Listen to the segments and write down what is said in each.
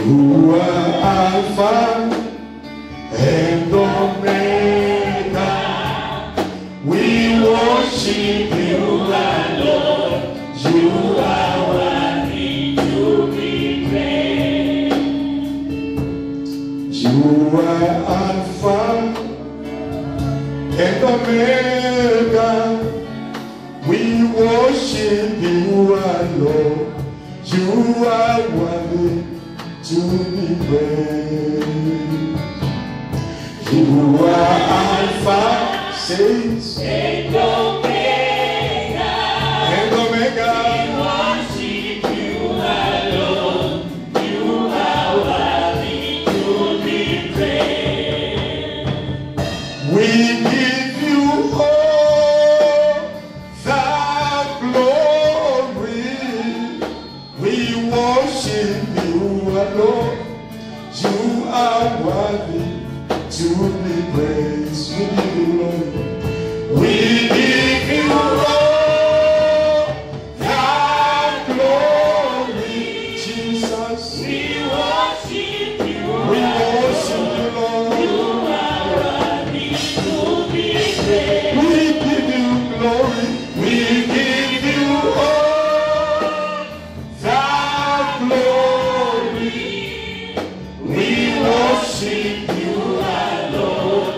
You are Alpha and Omega. We worship you, our Lord. You are worthy to be praised. You are Alpha and Omega. We worship you, our Lord. You are worthy to be praised. You are Alpha, says, And Omega. and Omega. We worship you, our Lord. You are worthy to be praised. We give you all the glory. We worship you, our Lord. You are worthy to be praised. We give you glory. We give you all the glory, Jesus. We worship you, We worship you, Lord. you are worthy to be praised. We give you glory. We give you all the glory. We worship you, our Lord.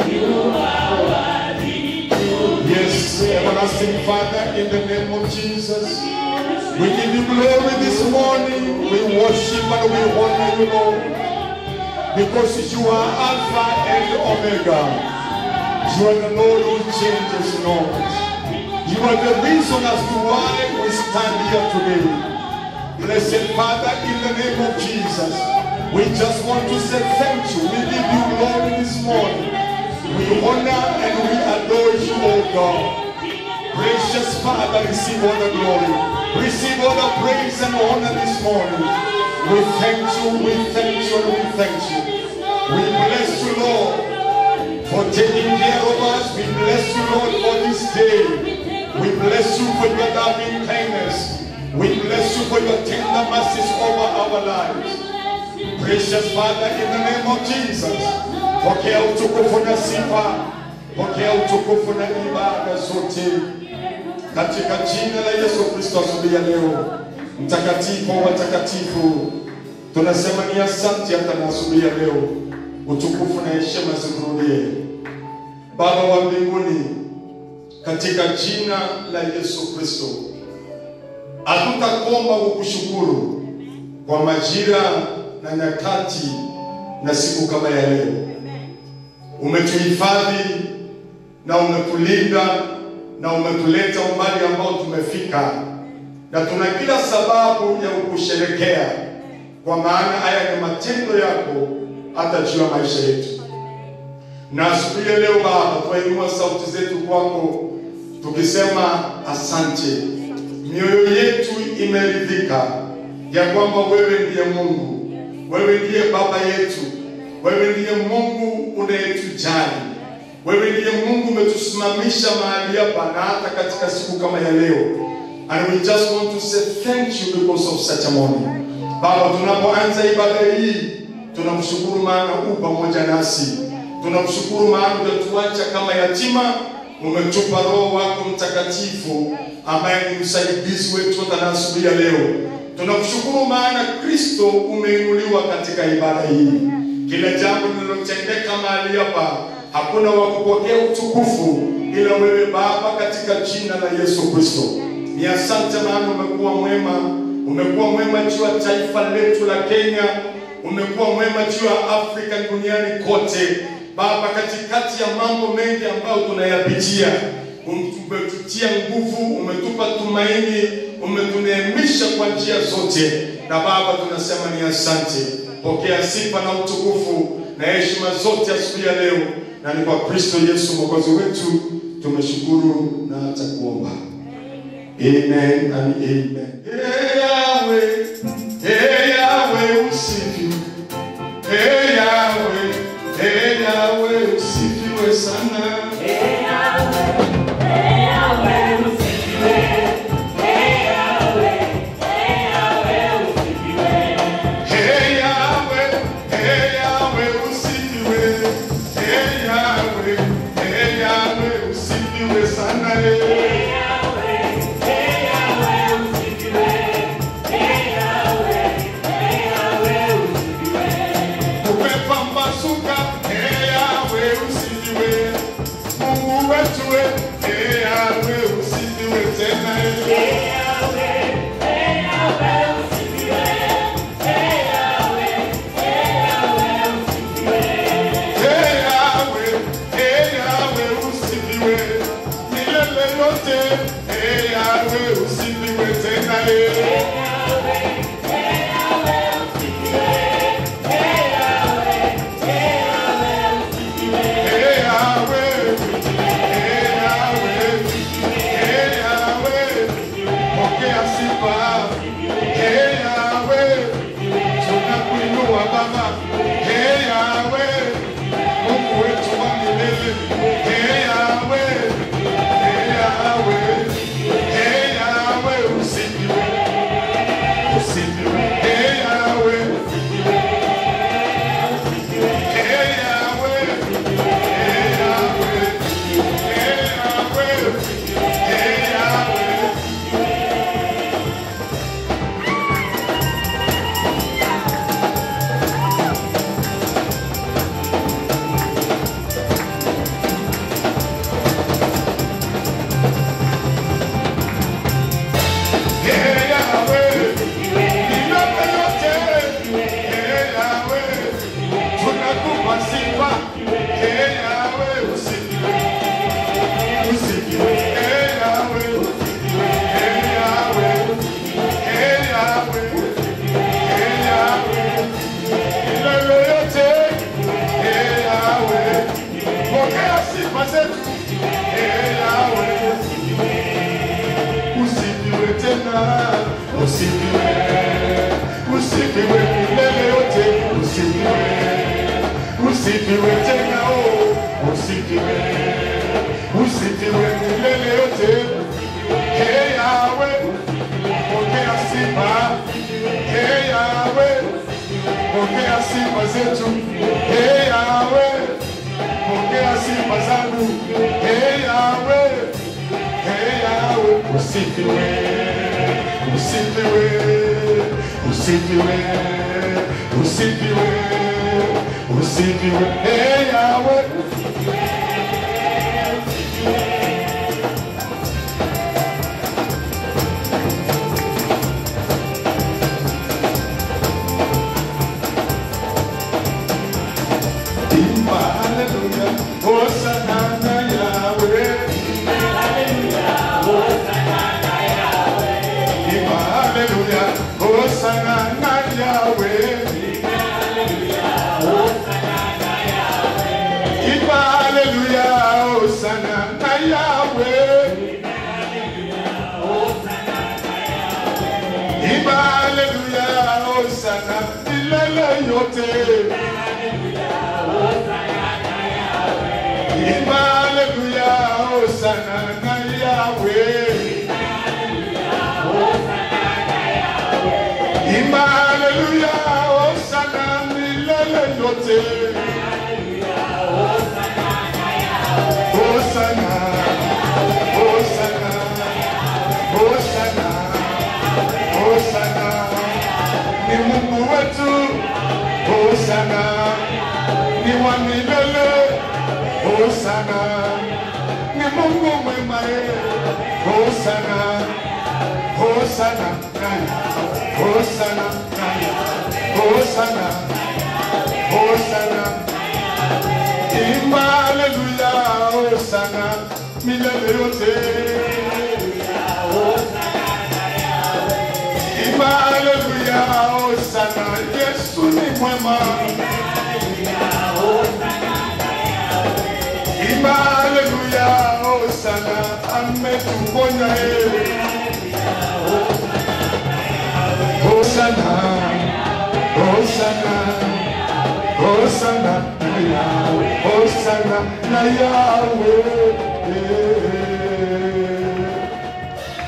You are worthy to Yes, everlasting Father, in the name of Jesus, we give you glory this morning. We worship and we honor you, Lord, because you are Alpha and Omega. You are the Lord who changes not. You are the reason as to why we stand here today. Blessed Father, in the name of Jesus, we just want to say thank you. We give you glory this morning. We honor and we adore you, oh God. Gracious Father, receive all the glory. Receive all the praise and honor this morning. We thank you, we thank you, and we thank you. We bless you, Lord, for taking care of us. We bless you, Lord, for this day. We bless you for your loving kindness. We bless you for your tender mercies over our lives. Precious Father, in the name of Jesus, pokea utukufu na sifa, pokea utukufu na ibada zote katika jina la Yesu Kristo. Asubuhi ya leo, mtakatifu wa watakatifu, tunasema ni asante hata na asubuhi ya leo. Utukufu na heshima zikurudie Baba wa mbinguni, katika jina la Yesu Kristo. Hatutakomba kukushukuru kwa majira na nyakati na siku kama ya leo. Umetuhifadhi na umetulinda na umetuleta umbali ambao tumefika, na tuna kila sababu ya kukusherekea, kwa maana haya ni matendo yako hata juu ya maisha yetu. Na asubuhi ya leo Baba, tuinua sauti zetu kwako tukisema asante. Mioyo yetu imeridhika ya kwamba wewe ndiye Mungu, wewe ndiye Baba yetu, wewe ndiye Mungu unayetujali, wewe ndiye Mungu umetusimamisha mahali hapa na hata katika siku kama ya leo. And we just want to say thank you because of such a morning. Baba, tunapoanza ibada hii, tunamshukuru maana u pamoja nasi. Tunamshukuru maana unatuacha kama yatima, umetupa Roho wako Mtakatifu ambaye ni msaidizi wetu hata asubuhi ya leo. Tunakushukuru maana Kristo umeinuliwa katika ibada hii. Kila jambo linalotendeka mahali hapa, hakuna wa kupokea utukufu ila wewe Baba, katika jina la Yesu Kristo. Ni asante maana umekuwa mwema. Umekuwa mwema juu ya taifa letu la Kenya. Umekuwa mwema juu ya Afrika, duniani kote. Baba, katikati ya mambo mengi ambayo tunayapitia, umetutia nguvu, umetupa tumaini, umetuneemisha kwa njia zote. Na Baba, tunasema ni asante. Pokea sifa na utukufu na heshima zote asubuhi ya leo, na ni kwa Kristo Yesu Mwokozi wetu tumeshukuru na hata kuomba. Amen and amen. Hey Yahweh, hey Yahweh usifiwe. Hey Yahweh, hey Yahweh usifiwe sana. Hey Yahweh, hey Yahweh usifiwe. Hey Yahweh, hey Yahweh usifiwe. Hey Yahweh.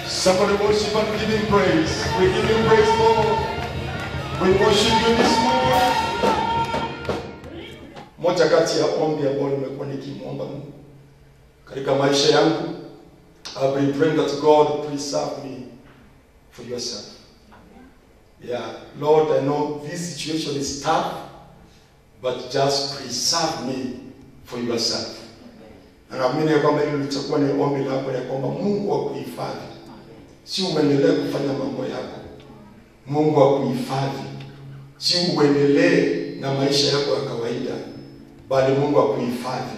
Somebody worship and give him praise. We give him praise, Lord. We worship you this morning. Moja kati ya ombi ambalo nimekuwa nikimwomba Mungu katika maisha yangu, I've been praying that God preserve me for yourself. Yeah, Lord, I know this situation is tough, but just preserve me for yourself. Na naamini ya kwamba hilo litakuwa ni ombi lako ya kwamba Mungu akuhifadhi. Si uendelee kufanya mambo yako. Mungu akuhifadhi. Si uendelee na maisha yako ya kawaida, bali Mungu akuhifadhi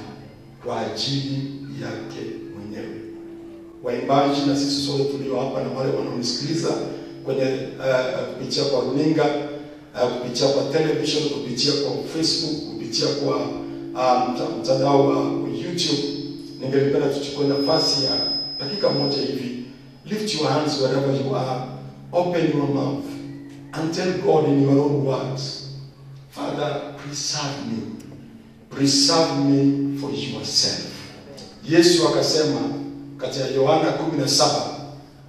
kwa ajili yake mwenyewe. Waimbaji na sisi sote tulio hapa na wale wanaonisikiliza, kwenye kupitia kwa runinga, kupitia kwa television, kupitia kwa Facebook, kupitia kwa mtandao wa YouTube. Ningelipenda tuchukue nafasi ya dakika moja hivi. Lift your hands wherever you are. Open your mouth and tell God in your own words, Father, preserve me. Preserve me for yourself. Yesu akasema katika Yohana 17,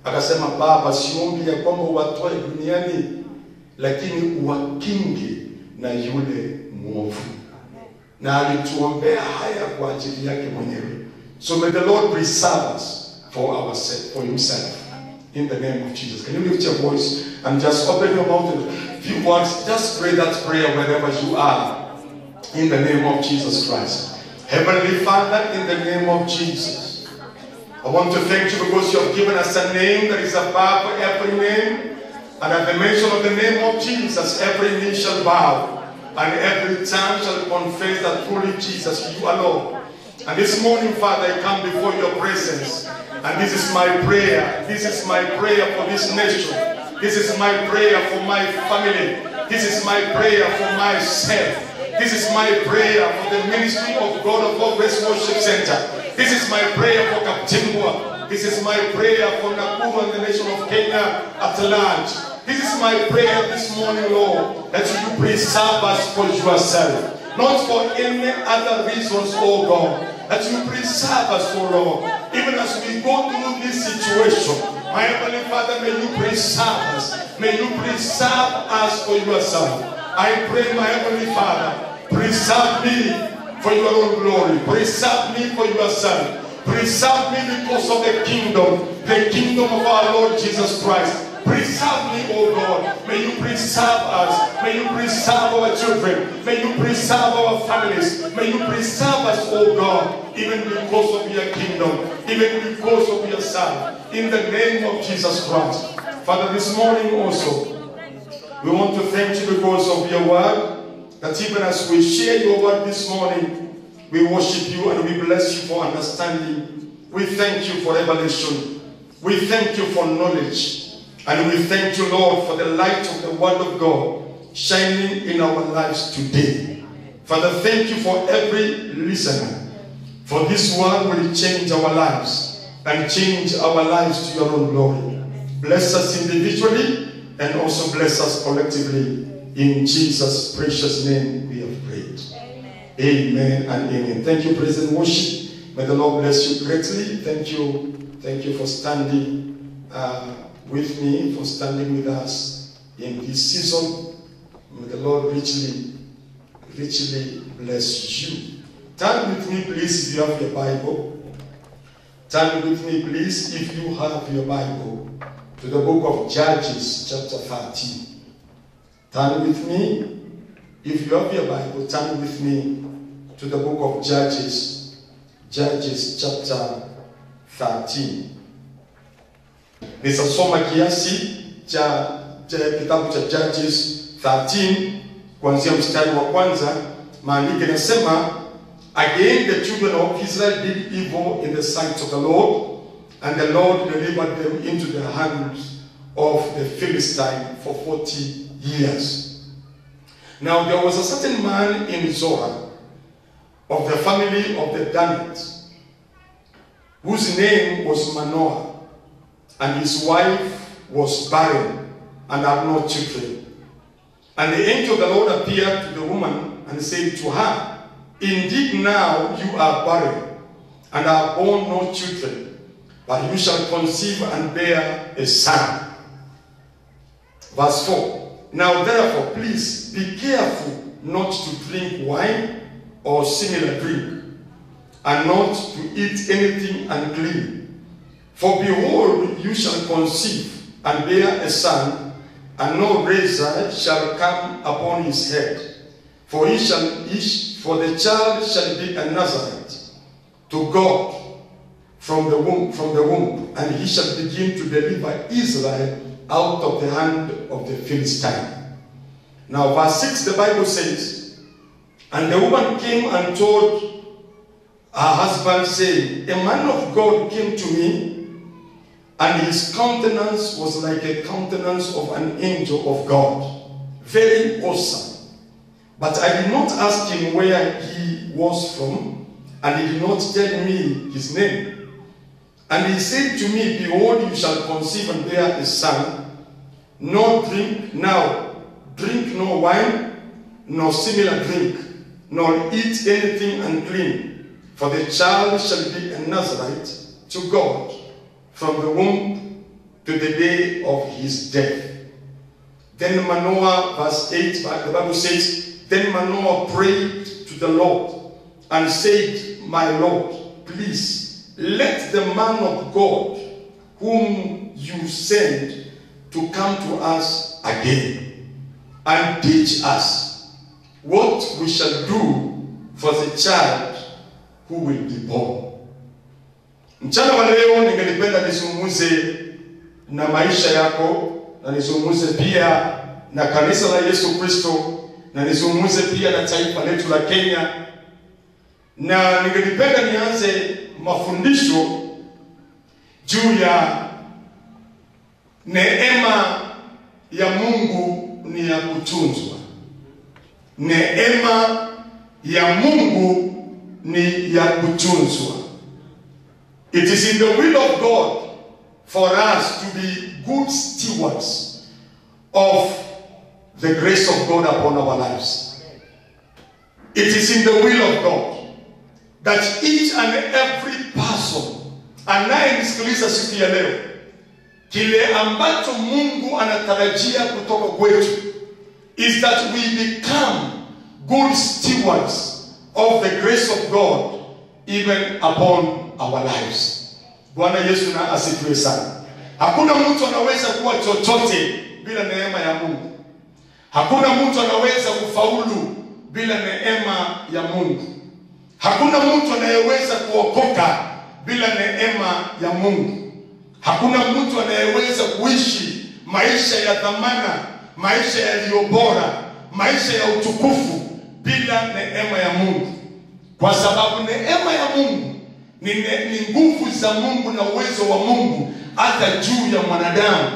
akasema, Baba, siombi ya kwamba uwatoe duniani, lakini uwakinge na yule mwovu. Na alituombea haya kwa ajili yake mwenyewe. So may the Lord preserve us for himself. In the name of Jesus. Can you lift your voice and just open your mouth and a few words? Just pray that prayer wherever you are. In the name of Jesus Christ. Heavenly Father, in the name of Jesus, I want to thank you because you have given us a name that is above every name. And at the mention of the name of Jesus, every knee shall bow and every tongue shall confess that truly Jesus, you alone. And this morning, Father, I come before your presence. And this is my prayer. This is my prayer for this nation. This is my prayer for my family. This is my prayer for myself. This is my prayer for the ministry of God of All Grace Worship Center. This is my prayer for Kaptimbwa. This is my prayer for Nakuru and the nation of Kenya at large. This is my prayer this morning, Lord, that you preserve us for yourself. Not for any other reasons, oh God. That you preserve us, oh Lord. Even as we go through this situation, my Heavenly Father, may you preserve us. May you preserve us for yourself. I pray, my Heavenly Father, preserve me for your own glory. Preserve me for yourself. Preserve me because of the kingdom of our Lord Jesus Christ. Preserve me, oh God. May you preserve us. May you preserve our children. May you preserve our families. May you preserve us, oh God, even because of your kingdom, even because of your Son. In the name of Jesus Christ. Father, this morning also, we want to thank you because of your word, that even as we share your word this morning, we worship you and we bless you for understanding. We thank you for revelation. We thank you for knowledge. And we thank you, Lord, for the light of the word of God shining in our lives today. Father, thank you for every listener. For this word will change our lives and change our lives to your own glory. Bless us individually and also bless us collectively. In Jesus' precious name we have prayed. Amen, amen and amen. Thank you, praise and worship. May the Lord bless you greatly. Thank you for standing with me, for standing with us in this season. May the Lord richly bless you. Turn with me, please, if you have your Bible. Turn with me, please, if you have your Bible, to the book of Judges, chapter 13. Turn with me, if you have your Bible, turn with me to the book of Judges, chapter 13. Nisasoma kiasi cha kitabu cha Judges 13 kuanzia mstari wa kwanza. Maandiko yanasema, again the children of Israel did evil in the sight of the Lord, and the Lord delivered them into the hands of the Philistine for 40 years. Now there was a certain man in Zorah of the family of the Danites, whose name was Manoah, and his wife was barren and had no children. And the angel of the Lord appeared to the woman and said to her, indeed now you are barren and have borne no children, but you shall conceive and bear a son. Verse 4. Now therefore, please be careful not to drink wine or similar drink, and not to eat anything unclean. For behold, you shall conceive and bear a son, and no razor shall come upon his head. For the child shall be a Nazarite to God from the womb, and he shall begin to deliver Israel out of the hand of the Philistine. Now verse 6, the Bible says, and the woman came and told her husband, saying, a man of God came to me, and his countenance was like a countenance of an angel of God. Very awesome. But I did not ask him where he was from, and he did not tell me his name. And he said to me, behold, you shall conceive and bear a son, nor drink no wine, nor similar drink, nor eat anything unclean, for the child shall be a Nazarite to God from the womb to the day of his death. Then Manoah, verse 8, the Bible says, then Manoah prayed to the Lord and said, my Lord, please let the man of God whom you send to come to us again and teach us what we shall do for the child who will be born. Mchana wa leo ningelipenda nizungumze na maisha yako, na nizungumze pia na kanisa la Yesu Kristo, na nizungumze pia na taifa letu la Kenya. Na ningelipenda nianze mafundisho juu ya neema ya Mungu ni ya kutunzwa. Neema ya Mungu ni ya kutunzwa. It is in the will of God for us to be good stewards of the grace of God upon our lives. It is in the will of God that each and every person anayenisikiliza siku ya leo, kile ambacho Mungu anatarajia kutoka kwetu is that we become good stewards of the grace of God even upon our lives. Bwana Yesu na asifiwe sana. Hakuna mtu anaweza kuwa chochote bila neema ya Mungu. Hakuna mtu anaweza kufaulu bila neema ya Mungu. Hakuna mtu anayeweza kuokoka bila neema ya Mungu. Hakuna mtu anayeweza kuishi maisha ya dhamana, maisha yaliyo bora, maisha ya utukufu bila neema ya Mungu. Kwa sababu neema ya Mungu ni nguvu za Mungu na uwezo wa Mungu hata juu ya mwanadamu.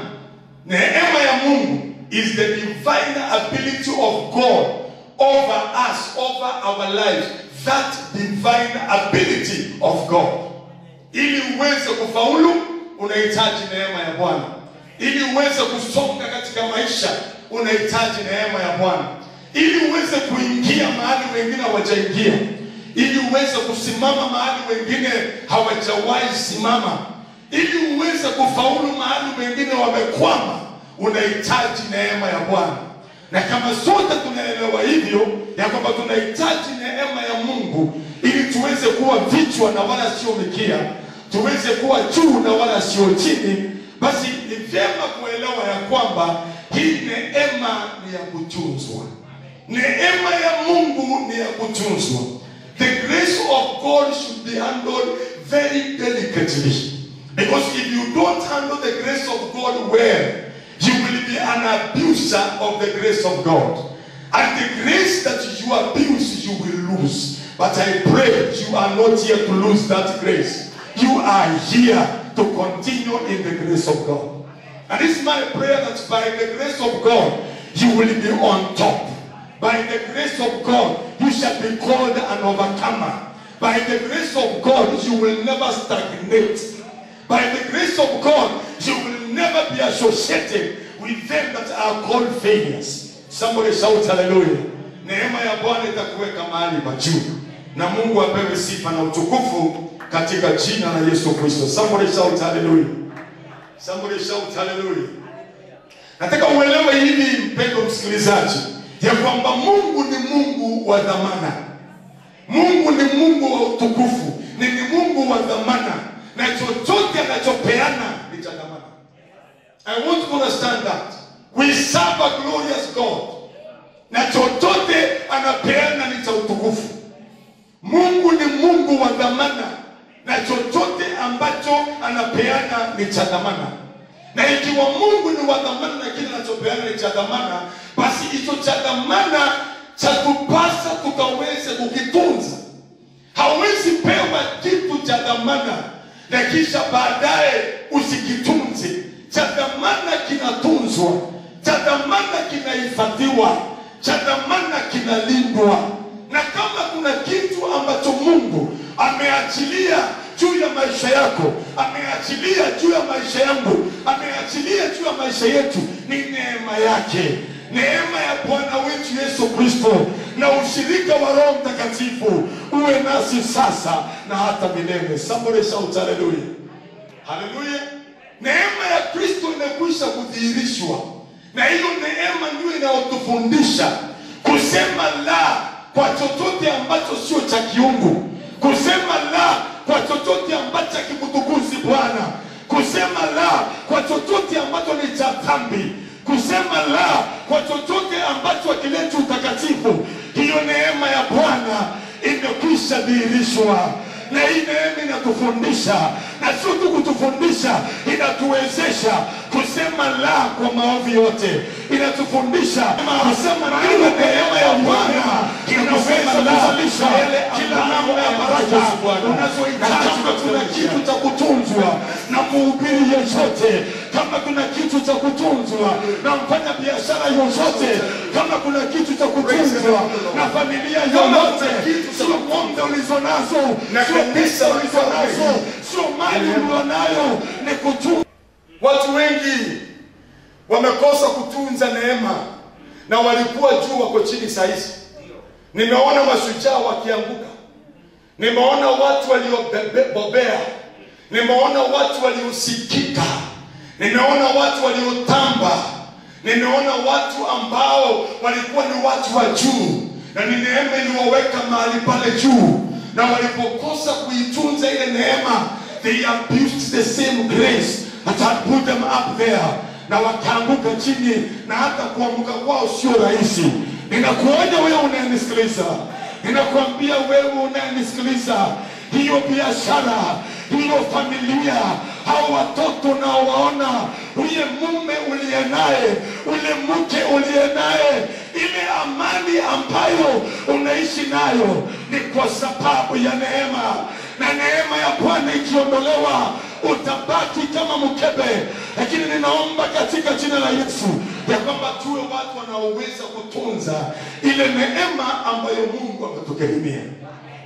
Neema ya Mungu is the divine ability of God over us, over our lives. That divine ability of God. Ili uweze kufaulu, unahitaji neema ya Bwana. Ili uweze kusonga katika maisha, unahitaji neema ya Bwana. Ili uweze kuingia mahali wengine hawajaingia, ili uweze kusimama mahali wengine hawajawahi simama, ili uweze kufaulu mahali wengine wamekwama, unahitaji neema ya Bwana. Na kama sote tunaelewa hivyo ya kwamba tunahitaji neema ya Mungu ili tuweze kuwa vichwa na wala sio mikia, tuweze kuwa juu na wala sio chini, basi ni vyema kuelewa ya kwamba hii neema ni ya kutunzwa. Neema ya Mungu ni ya kutunzwa. The grace of God should be handled very delicately, because if you don't handle the grace of God well, you will be an abuser of the grace of God. And the grace that you abuse, you will lose. But I pray you are not here to lose that grace. You are here to continue in the grace of God. And it's my prayer that by the grace of God, you will be on top. By the grace of God, you shall be called an overcomer. By the grace of God, you will never stagnate. By the grace of God, you will never be associated with them that are called failures. Somebody shout hallelujah. Neema ya Bwana itakuweka mahali pa juu. Na Mungu apewe sifa na utukufu katika jina la Yesu Kristo. Somebody shout hallelujah. Somebody shout hallelujah. Nataka uelewe hivi mpendwa msikilizaji, ya kwamba Mungu ni Mungu wa dhamana. Mungu ni Mungu wa utukufu. Ni Mungu wa dhamana. Na chochote anachopeana ni cha dhamana. I want to understand that. We serve a glorious God. Na chochote anapeana ni cha utukufu. Mungu ni Mungu wa dhamana. Na chochote ambacho anapeana ni cha dhamana. Na ikiwa Mungu ni wa dhamana na kile anachopeana ni cha dhamana, basi hicho cha dhamana cha tupasa tukaweze kukitunza. Hawezi pewa kitu cha dhamana na kisha baadaye usikitunze. Cha dhamana kinatunzwa, cha dhamana kinahifadhiwa, cha dhamana kinalindwa. Na kama kuna kitu ambacho Mungu ameachilia juu ya maisha yako, ameachilia juu ya maisha yangu, ameachilia juu ya maisha yetu, ni neema yake. Neema ya Bwana wetu Yesu Kristo na ushirika wa Roho Mtakatifu uwe nasi sasa na hata milele. Somebody shout hallelujah. Hallelujah. Neema ya Kristo imekwisha kudhihirishwa, na hiyo neema ndio inayotufundisha kusema la kwa chochote ambacho sio cha kiungu, kusema la kwa chochote ambacho kimtukuzi Bwana, kusema la kwa chochote ambacho ni cha dhambi, kusema la kwa chochote ambacho hakileti utakatifu. Hiyo neema ya Bwana imekwisha dhihirishwa, na hii neema inatufundisha, na sio tu kutufundisha, inatuwezesha kusema la kwa maovu yote. Inatufundisha kusema ndio neema ya Bwana inaweza kuzalisha kila namna ya baraka unazohitaji. Kama kuna kitu cha kutunzwa na mhubiri yeyote, kama kuna kitu cha kutunzwa na mfanya biashara yoyote, kama kuna kitu cha kutunzwa na familia yoyote, sio ng'ombe ulizonazo, sio pesa ulizonazo, sio mali ulionayo, ni kutunza. Watu wengi wamekosa kutunza neema, na walikuwa juu wako chini saizi. Nimeona mashujaa wakianguka, nimeona watu waliobobea, nimeona watu waliosikika, nimeona watu waliotamba, nimeona watu ambao walikuwa ni watu wa juu, na ni neema iliwaweka mahali pale juu, na walipokosa kuitunza ile neema, they abused the same grace that had put them up there, na wakaanguka chini, na hata kuanguka kwao sio rahisi. Ninakuonya wewe unayenisikiliza, ninakuambia wewe unayenisikiliza, hiyo biashara, hiyo familia, hao watoto unaowaona, ule mume uliye naye, ule mke uliye naye, ile amani ambayo unaishi nayo ni kwa sababu ya neema. Na neema ya Bwana ikiondolewa, utabaki kama mkebe. Lakini ninaomba katika jina la Yesu ya kwamba tuwe watu wanaoweza kutunza ile neema ambayo Mungu ametukirimia.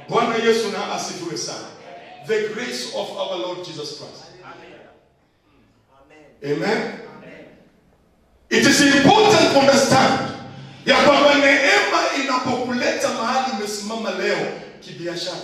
Bwana Yesu na asifiwe sana. The grace of our Lord Jesus Christ. Amen. It is important to understand ya kwamba neema inapokuleta mahali umesimama leo kibiashara,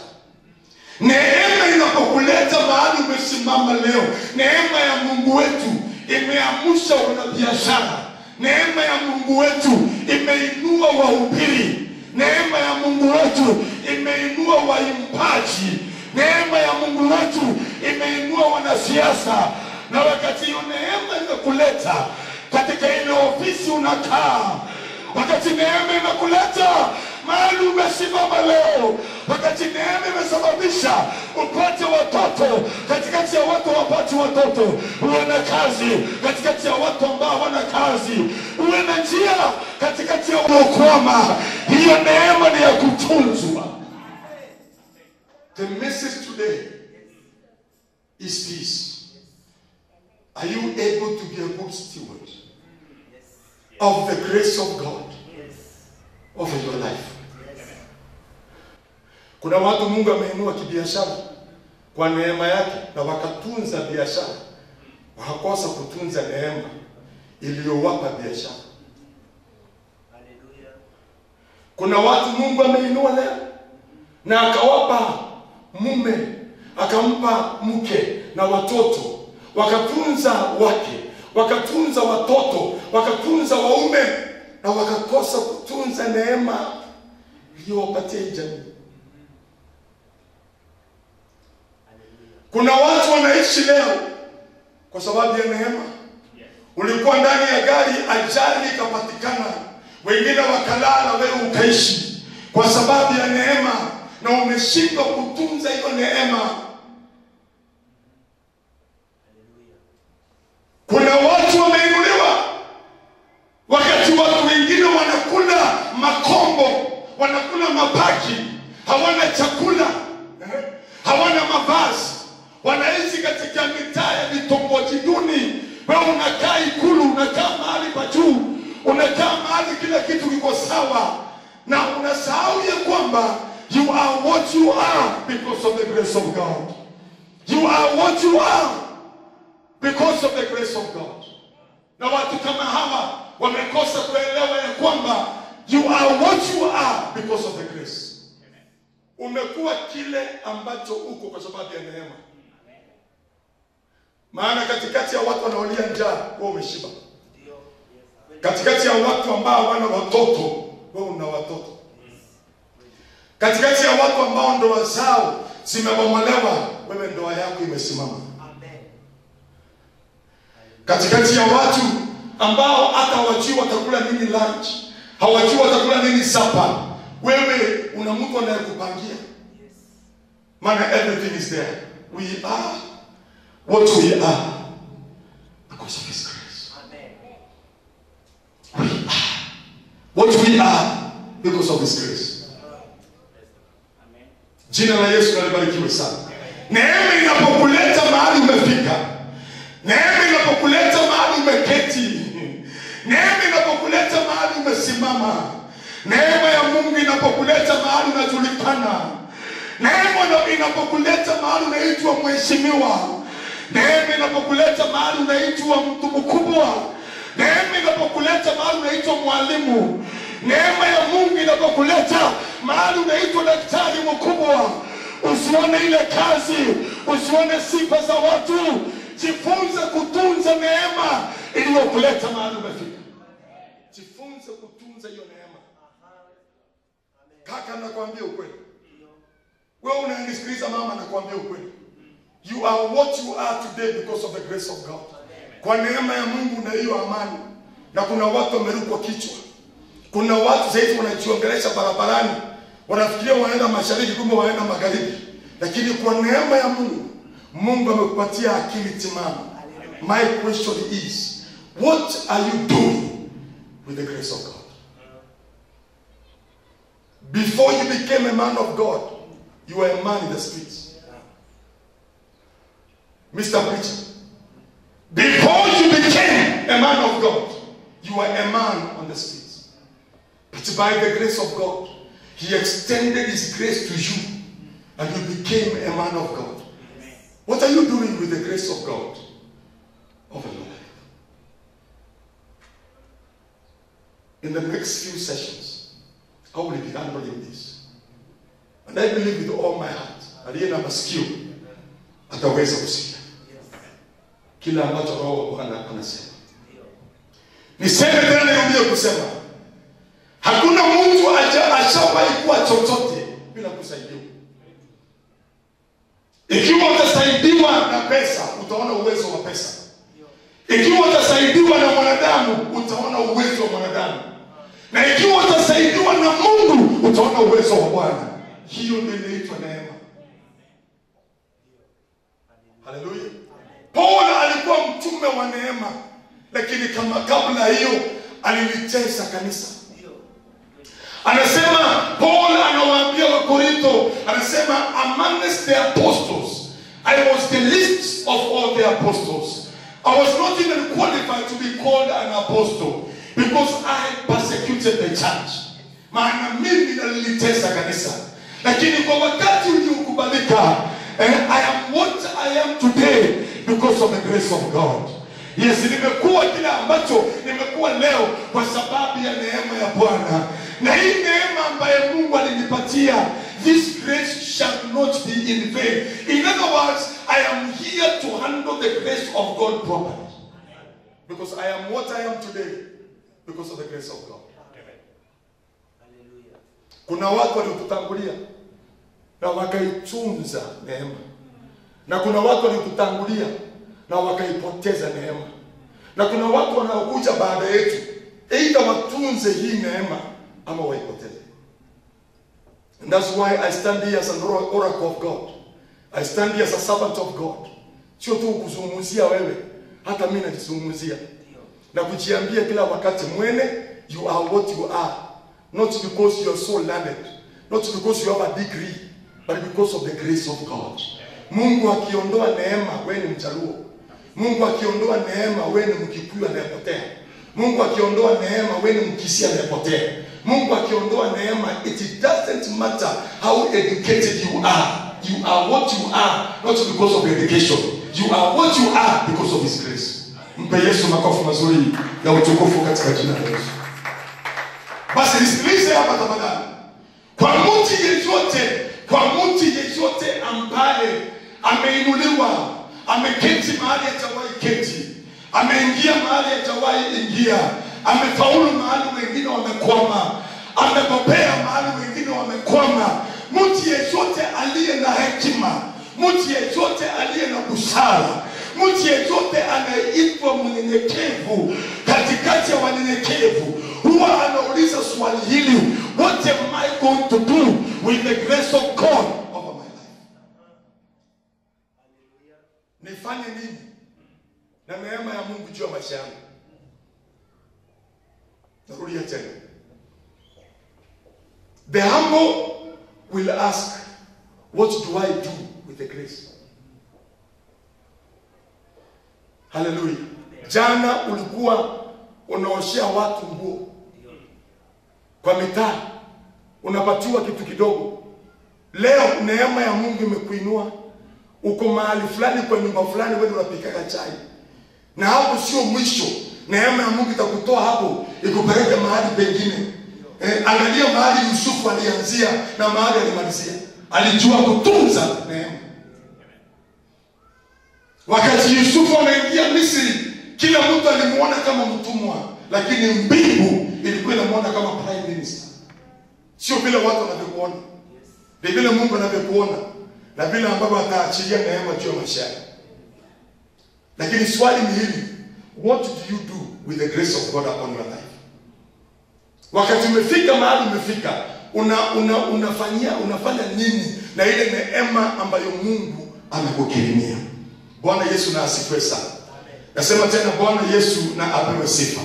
neema inapokuleta mahali umesimama leo, neema ya Mungu wetu imeamsha wanabiashara, neema ya Mungu wetu imeinua wahubiri, neema ya Mungu wetu imeinua waimbaji, neema ya Mungu wetu imeinua wanasiasa. Na wakati hiyo neema imekuleta katika ile ofisi unakaa, wakati neema imekuleta mahali umesimama leo, wakati neema imesababisha upate watoto katikati ya watu wapati watoto, uwe na kazi katikati ya watu ambao hawana kazi, uwe na njia katikati ya wanaokwama, hiyo neema ni ya kutunzwa. The message today is this: are you able to be a good steward of the grace of God over your life? Kuna watu Mungu ameinua kibiashara kwa neema yake, na wakatunza biashara, wakakosa kutunza neema iliyowapa biashara. Kuna watu Mungu ameinua leo na akawapa mume, akampa mke na watoto, wakatunza wake, wakatunza watoto, wakatunza waume, na wakakosa kutunza neema iliyowapatia jamii. Kuna watu wanaishi leo kwa sababu ya neema. Ulikuwa ndani ya gari, ajali ikapatikana, wengine wakalala, wewe ukaishi kwa sababu ya neema, na umeshindwa kutunza hiyo neema. Kuna watu wameinuliwa wakati watu wengine wanakula makombo, wanakula mabaki, hawana chakula, hawana mavazi, wanaishi katika mitaa ya vitongoji. Unakaa mahali kila kitu kiko sawa na unasahau ya kwamba you are what you are because of the grace of God. You are what you are because of the grace of God. Na watu kama hawa wamekosa kuelewa ya kwamba you are what you are because of the grace. Umekuwa kile ambacho uko kwa sababu ya neema. Maana katikati ya watu wanaolia njaa, wewe umeshiba. Katikati ya watu ambao hawana watoto, wewe una watoto. Katikati ya watu ambao ndoa zao zimebomolewa, wewe ndoa yako imesimama. Katikati ya watu ambao hata hawajui watakula nini lunch, hawajui watakula nini supper, wewe una mtu anayekupangia. Maana everything is there. We are what we are because of His grace. We are what we are because of His grace. Jina la Yesu libarikiwe sana. Neema inapokuleta mahali umefika, neema inapokuleta mahali umeketi, neema inapokuleta mahali umesimama, neema ya Mungu inapokuleta mahali unajulikana, neema inapokuleta mahali unaitwa mheshimiwa, neema inapokuleta mahali unaitwa mtu mkubwa, neema inapokuleta mahali unaitwa mwalimu, neema ya Mungu inapokuleta mahali unaitwa daktari mkubwa, usione ile kazi, usione sifa za watu. Jifunze kutunza neema iliyokuleta mahali umefika. Jifunze kutunza hiyo neema. Kaka nakwambia ukweli. Wewe unanisikiliza mama, nakwambia ukweli. You are what you are today because of the grace of God. Kwa neema ya Mungu na hiyo amani. Na kuna watu wamerukwa kichwa. Kuna watu zaidi wanajiongelesha barabarani, wanafikiria wanaenda mashariki kumbe wanaenda magharibi. Lakini kwa neema ya Mungu, Mungu amekupatia akili timamu. My question is, what are you doing with the grace of God? Before you became a man of God, you were a man in the streets. Mr. Preacher, before you became a man of God, you were a man on the streets. But by the grace of God, He extended His grace to you, and you became a man of God. What are you doing with the grace of God over your life? In the next few sessions, I will be handling this. And I believe with all my heart, aliye na masikio ataweza kusikia kila ambacho Roho wa Bwana anasema. Niseme tena, nirudie kusema, hakuna mtu ashawahi kuwa chochote bila kusaidiwa. Ikiwa utasaidiwa na pesa, utaona uwezo wa pesa. Ikiwa utasaidiwa na mwanadamu, utaona uwezo wa mwanadamu. Na ikiwa utasaidiwa na Mungu, utaona uwezo wa Bwana. Hiyo ndio inaitwa neema. Haleluya. Paulo alikuwa mtume wa neema, lakini kama kabla hiyo alilitesa kanisa. Anasema Paul anawaambia wa Korinto, anasema amongst the apostles, I was the least of all the apostles. I was not even qualified to be called an apostle because I persecuted the church. Maana mimi nilitesa kanisa. Lakini kwa wakati uliokubalika, I am what I am today because of the grace of God. Yes, nimekuwa kile ambacho nimekuwa leo kwa sababu ya neema ya Bwana. Na hii neema ambayo Mungu alinipatia, this grace shall not be in vain. In other words, I am here to handle the grace of God properly. Because I am what I am today because of the grace of God. Kuna watu waliotutangulia na wakaitunza neema. Na kuna watu waliotutangulia na wakaipoteza neema. Na kuna watu wanaokuja baada yetu, aidha watunze hii neema ama waipoteze. And that's why I stand here as an oracle of God. I stand here as a servant of God. Sio tu kuzungumzia wewe, hata mimi najizungumzia. Na kujiambia kila wakati, mwene, you are what you are. Not because you are so learned, not because you have a degree, but because of the grace of God. Mungu akiondoa neema, wewe ni mchaluo. Mungu akiondoa neema, wewe ni Mkikuyu anayepotea. Mungu akiondoa neema, wewe ni mkisia anayepotea. Mungu akiondoa neema, it doesn't matter how educated you are. You are what you are, not because of education. You are what you are because of His grace. Mpe Yesu makofi mazuri ya utukufu katika jina la Yesu. Basi nisikilize hapa tafadhali. Kwa mtu yeyote ambaye ameinuliwa, ameketi mahali hajawahi keti, ameingia mahali hajawahi ingia, amefaulu mahali wengine wamekwama, amepopea mahali wengine wamekwama, mtu yeyote aliye na hekima, mtu yeyote aliye na busara, mtu yeyote anayeitwa mnyenyekevu katikati ya wanyenyekevu, huwa anauliza swali hili: what am I going to do with the grace of God over my life? Nifanye nini na neema ya Mungu juu ya maisha yangu? Narudia tena. The humble will ask, what do I do with the grace? Hallelujah. Jana ulikuwa unaoshea watu nguo kwa mitaa, unapatiwa kitu kidogo. Leo neema ya Mungu imekuinua, uko mahali fulani kwa nyumba fulani, wewe unapika chai, na hapo sio mwisho. Neema ya Mungu itakutoa hapo ikupeleke mahali pengine. Angalia mahali Yusufu alianzia na mahali alimalizia. Alijua kutunza neema. Wakati Yusufu anaingia Misri, kila mtu alimuona kama mtumwa, lakini mbingu ilikuwa inamuona kama prime minister. Sio vile watu wanavyokuona, ni vile Mungu anavyokuona na vile ambavyo ataachilia neema juu ya maisha yako. Lakini swali ni hili: what do you do with the grace of God upon your life? Wakati umefika mahali umefika, unafanya nini na ile neema ambayo Mungu amekukirimia? Bwana Yesu na asifiwe sana. Nasema tena, Bwana Yesu na apewe sifa.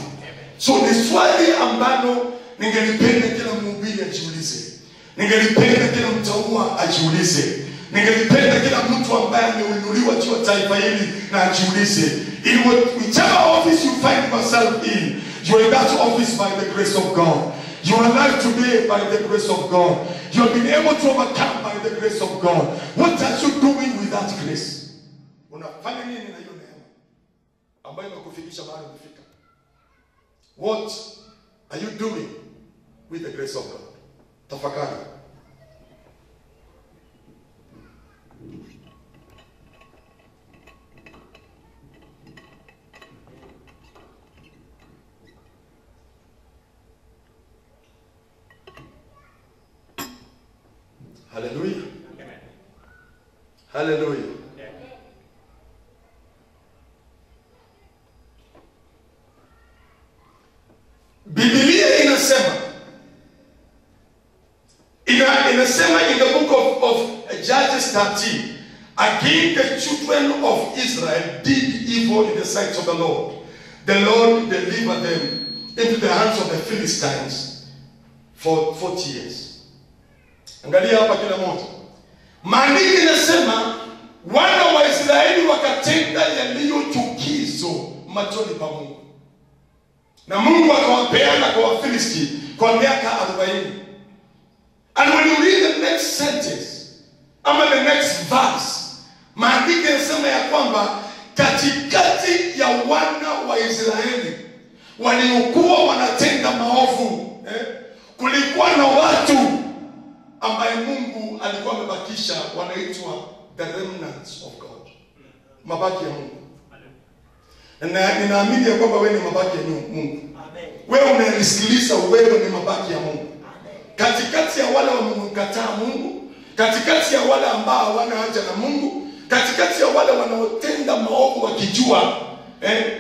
So ni swali ambalo ningelipenda kila mhubiri ajiulize. Ningelipenda kila mtaua ajiulize. Ningelipenda kila mtu ambaye ameuinuliwa juu ya taifa hili na ajiulize. In whichever office you find yourself in, you are in that office by the grace of God. You are alive today by the grace of God. You have been able to overcome by the grace of God. What are you doing with that grace? Unafanya nini na hiyo neema ambayo imekufikisha mahali umefika? What are you doing with the grace of God? Tafakari. Hallelujah. Hallelujah. Biblia inasema in the book of Judges 13, again the children of Israel did evil in the sight of the Lord. The Lord delivered them into the hands of the Philistines for 40 years. Angalia hapa kila mmoja. Maandiko inasema wana wa Israeli wakatenda yaliyo chukizo machoni pa Mungu, na Mungu akawapeana kwa Wafilisti kwa miaka 40. And when you read the next sentence, ama the next verse, maandiko yanasema ya kwamba katikati ya wana wa Israeli waliokuwa wanatenda maovu, kulikuwa na watu ambaye Mungu alikuwa amebakisha, wanaitwa the remnants of God, mabaki ya Mungu. Na ninaamini ya kwamba wewe ni mabaki ya Mungu. Wewe unanisikiliza, wewe ni mabaki ya Mungu. Katikati ya wale wamemkataa Mungu, katikati ya wale ambao hawana haja na Mungu, katikati ya wale wanaotenda maovu wakijua,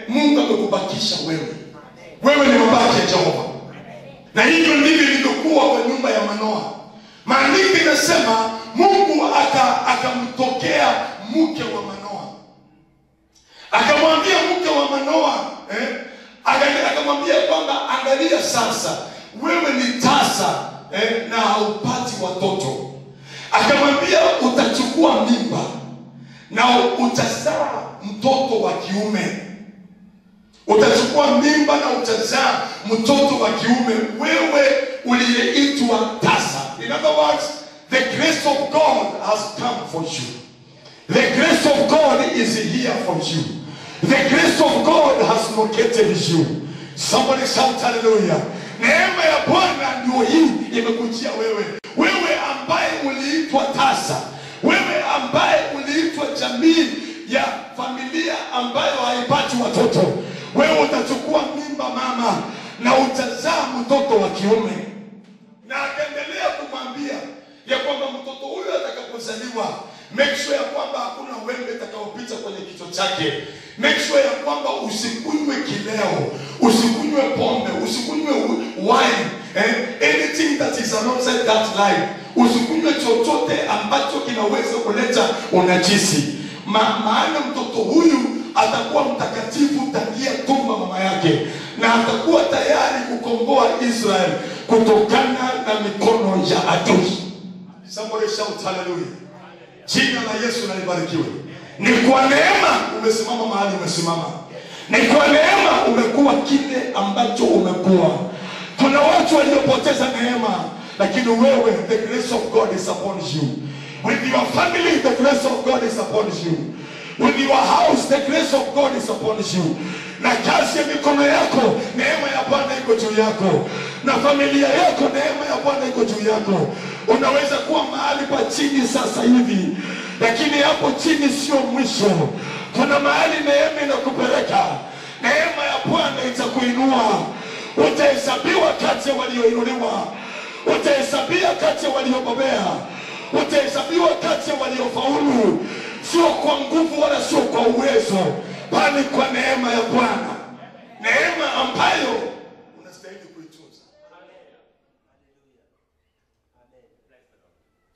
Mungu amekubakisha wewe. Wewe ni mabaki ya Jehova. Na hivyo ndivyo ilivyokuwa kwa nyumba ya Manoa. Maandiko inasema Mungu akamtokea mke wa Manoa, akamwambia mke wa Manoa, akamwambia kwamba angalia sasa, wewe ni tasa na haupati watoto. Akamwambia utachukua mimba na utazaa mtoto wa kiume. Utachukua mimba na utazaa mtoto wa kiume, wewe uliyeitwa tasa. In other words, the grace of God has come for you. The grace of God is here for you. The grace of God has located you. Somebody shout hallelujah. Neema ya Bwana ndio hii imekujia wewe. Wewe ambaye uliitwa tasa. Wewe ambaye uliitwa jamii ya familia ambayo haipati watoto. Wewe utachukua mimba mama na utazaa mtoto wa kiume. Na akaendelea kumwambia ya kwamba mtoto huyo atakapozaliwa, make sure ya kwamba hakuna wembe utakaopita kwenye kichwa chake. Make sure ya kwamba usikunywe kileo, usikunywe pombe, usikunywe wine, anything that is alongside that life. Usikunywe chochote ambacho kinaweza kuleta unajisi. Maana mtoto huyu atakuwa mtakatifu tangia tumbo mama yake, na atakuwa tayari kukomboa Israel kutokana na mikono ya adui. Somebody shout hallelujah. Jina la Yesu na libarikiwe. Ni kwa neema umesimama mahali umesimama. Ni kwa neema umekuwa kile ambacho umekuwa. Kuna watu waliopoteza neema, lakini wewe, the grace of God is upon you. With your family, the grace of God is upon you. With your house, the grace of God is upon you. Na kazi ya mikono yako, neema ya Bwana iko juu yako. Na familia yako, neema ya Bwana iko juu yako. Unaweza kuwa mahali pa chini sasa hivi, lakini hapo chini sio mwisho. Kuna mahali neema inakupeleka. Neema ya Bwana itakuinua. Utahesabiwa kati ya walioinuliwa. Utahesabiwa kati ya waliobobea. Utahesabiwa kati ya waliofaulu. Sio kwa nguvu wala sio kwa uwezo, bali kwa neema ya Bwana. Neema ambayo unastahili kuitunza.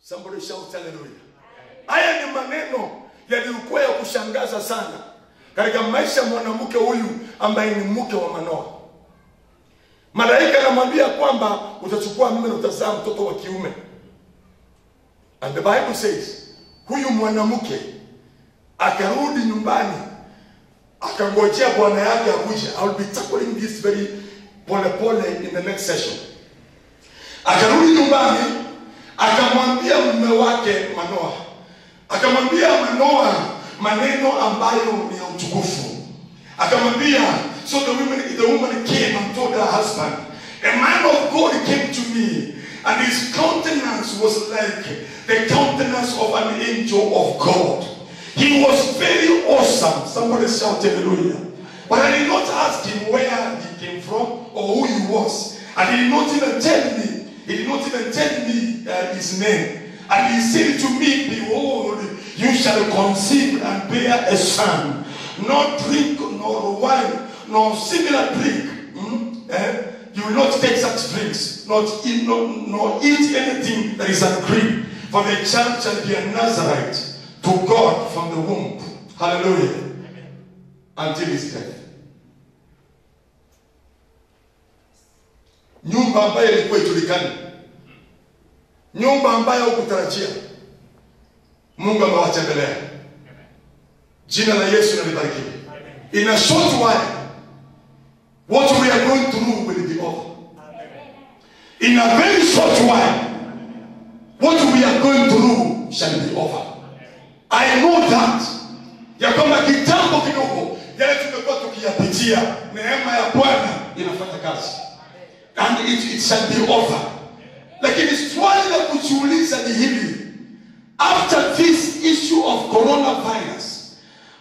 Somebody shout hallelujah. Haya ni maneno yaliyokuwa ya kushangaza sana katika maisha ya mwanamke huyu ambaye ni mke wa Manoa. Malaika anamwambia kwamba utachukua mimba na utazaa mtoto wa kiume. And the Bible says, huyu mwanamke akarudi nyumbani, akangojea bwana yake akuje. I will be tackling this very pole in the next session. Akarudi nyumbani, akamwambia mume wake Manoa. Akamwambia Manoa maneno ambayo ni ya utukufu. Akamwambia, so the woman came and told her husband, a man of God came to me, and his countenance was like the countenance of an angel of God. He was very awesome. Somebody shout hallelujah. But I did not ask him where he came from or who he was. And he did not even tell me. He did not even tell me his name. And he said to me, behold, you shall conceive and bear a son. Not drink, nor wine, nor similar drink. You will not take such drinks, nor eat anything that is unclean. For the child shall be a Nazarite to God from the womb. Hallelujah. Until his death. Nyumba ambayo ilikuwa ijulikani. Nyumba ambayo hukutarajia. Mungu amewatembelea. Jina la Yesu na libarikiwe. In a short while, what we are going through will be over. In a very short while, what we are going through shall be over. I know that. Ya kwamba kitambo kidogo yale tumekuwa tukiyapitia, neema ya Bwana inafanya kazi. And it shall be over. Lakini swali la kujiuliza ni hili. After this issue of coronavirus,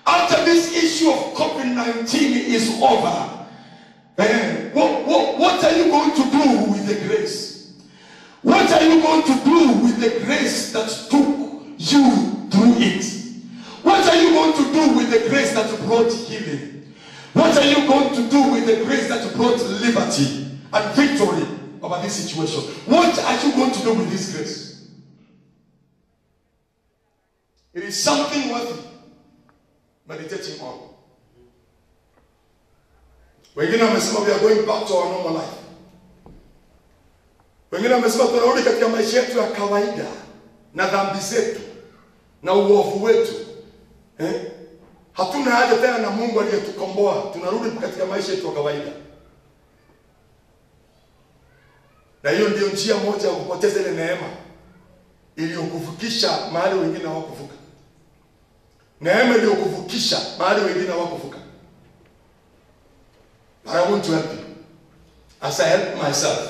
after this issue of COVID-19 is over, what are you going to do with the grace? What are you going to do with the grace that took you through it? What are you going to do with the grace that brought healing? What are you going to do with the grace that brought liberty and victory over this situation? What are you going to do with this grace? It is something worth meditating on. Wengine wamesema we are going back to our normal life. Wengine wamesema tunarudi katika maisha yetu ya kawaida na dhambi zetu na uovu wetu. Hatuna haja tena na Mungu aliyetukomboa. Tunarudi katika maisha yetu ya kawaida. Na hiyo ndio njia moja ya kupoteza ile neema iliyokuvukisha mahali wengine hawakuvuka. Neema iliyokuvukisha mahali wengine hawakuvuka. I want to help you as I help myself.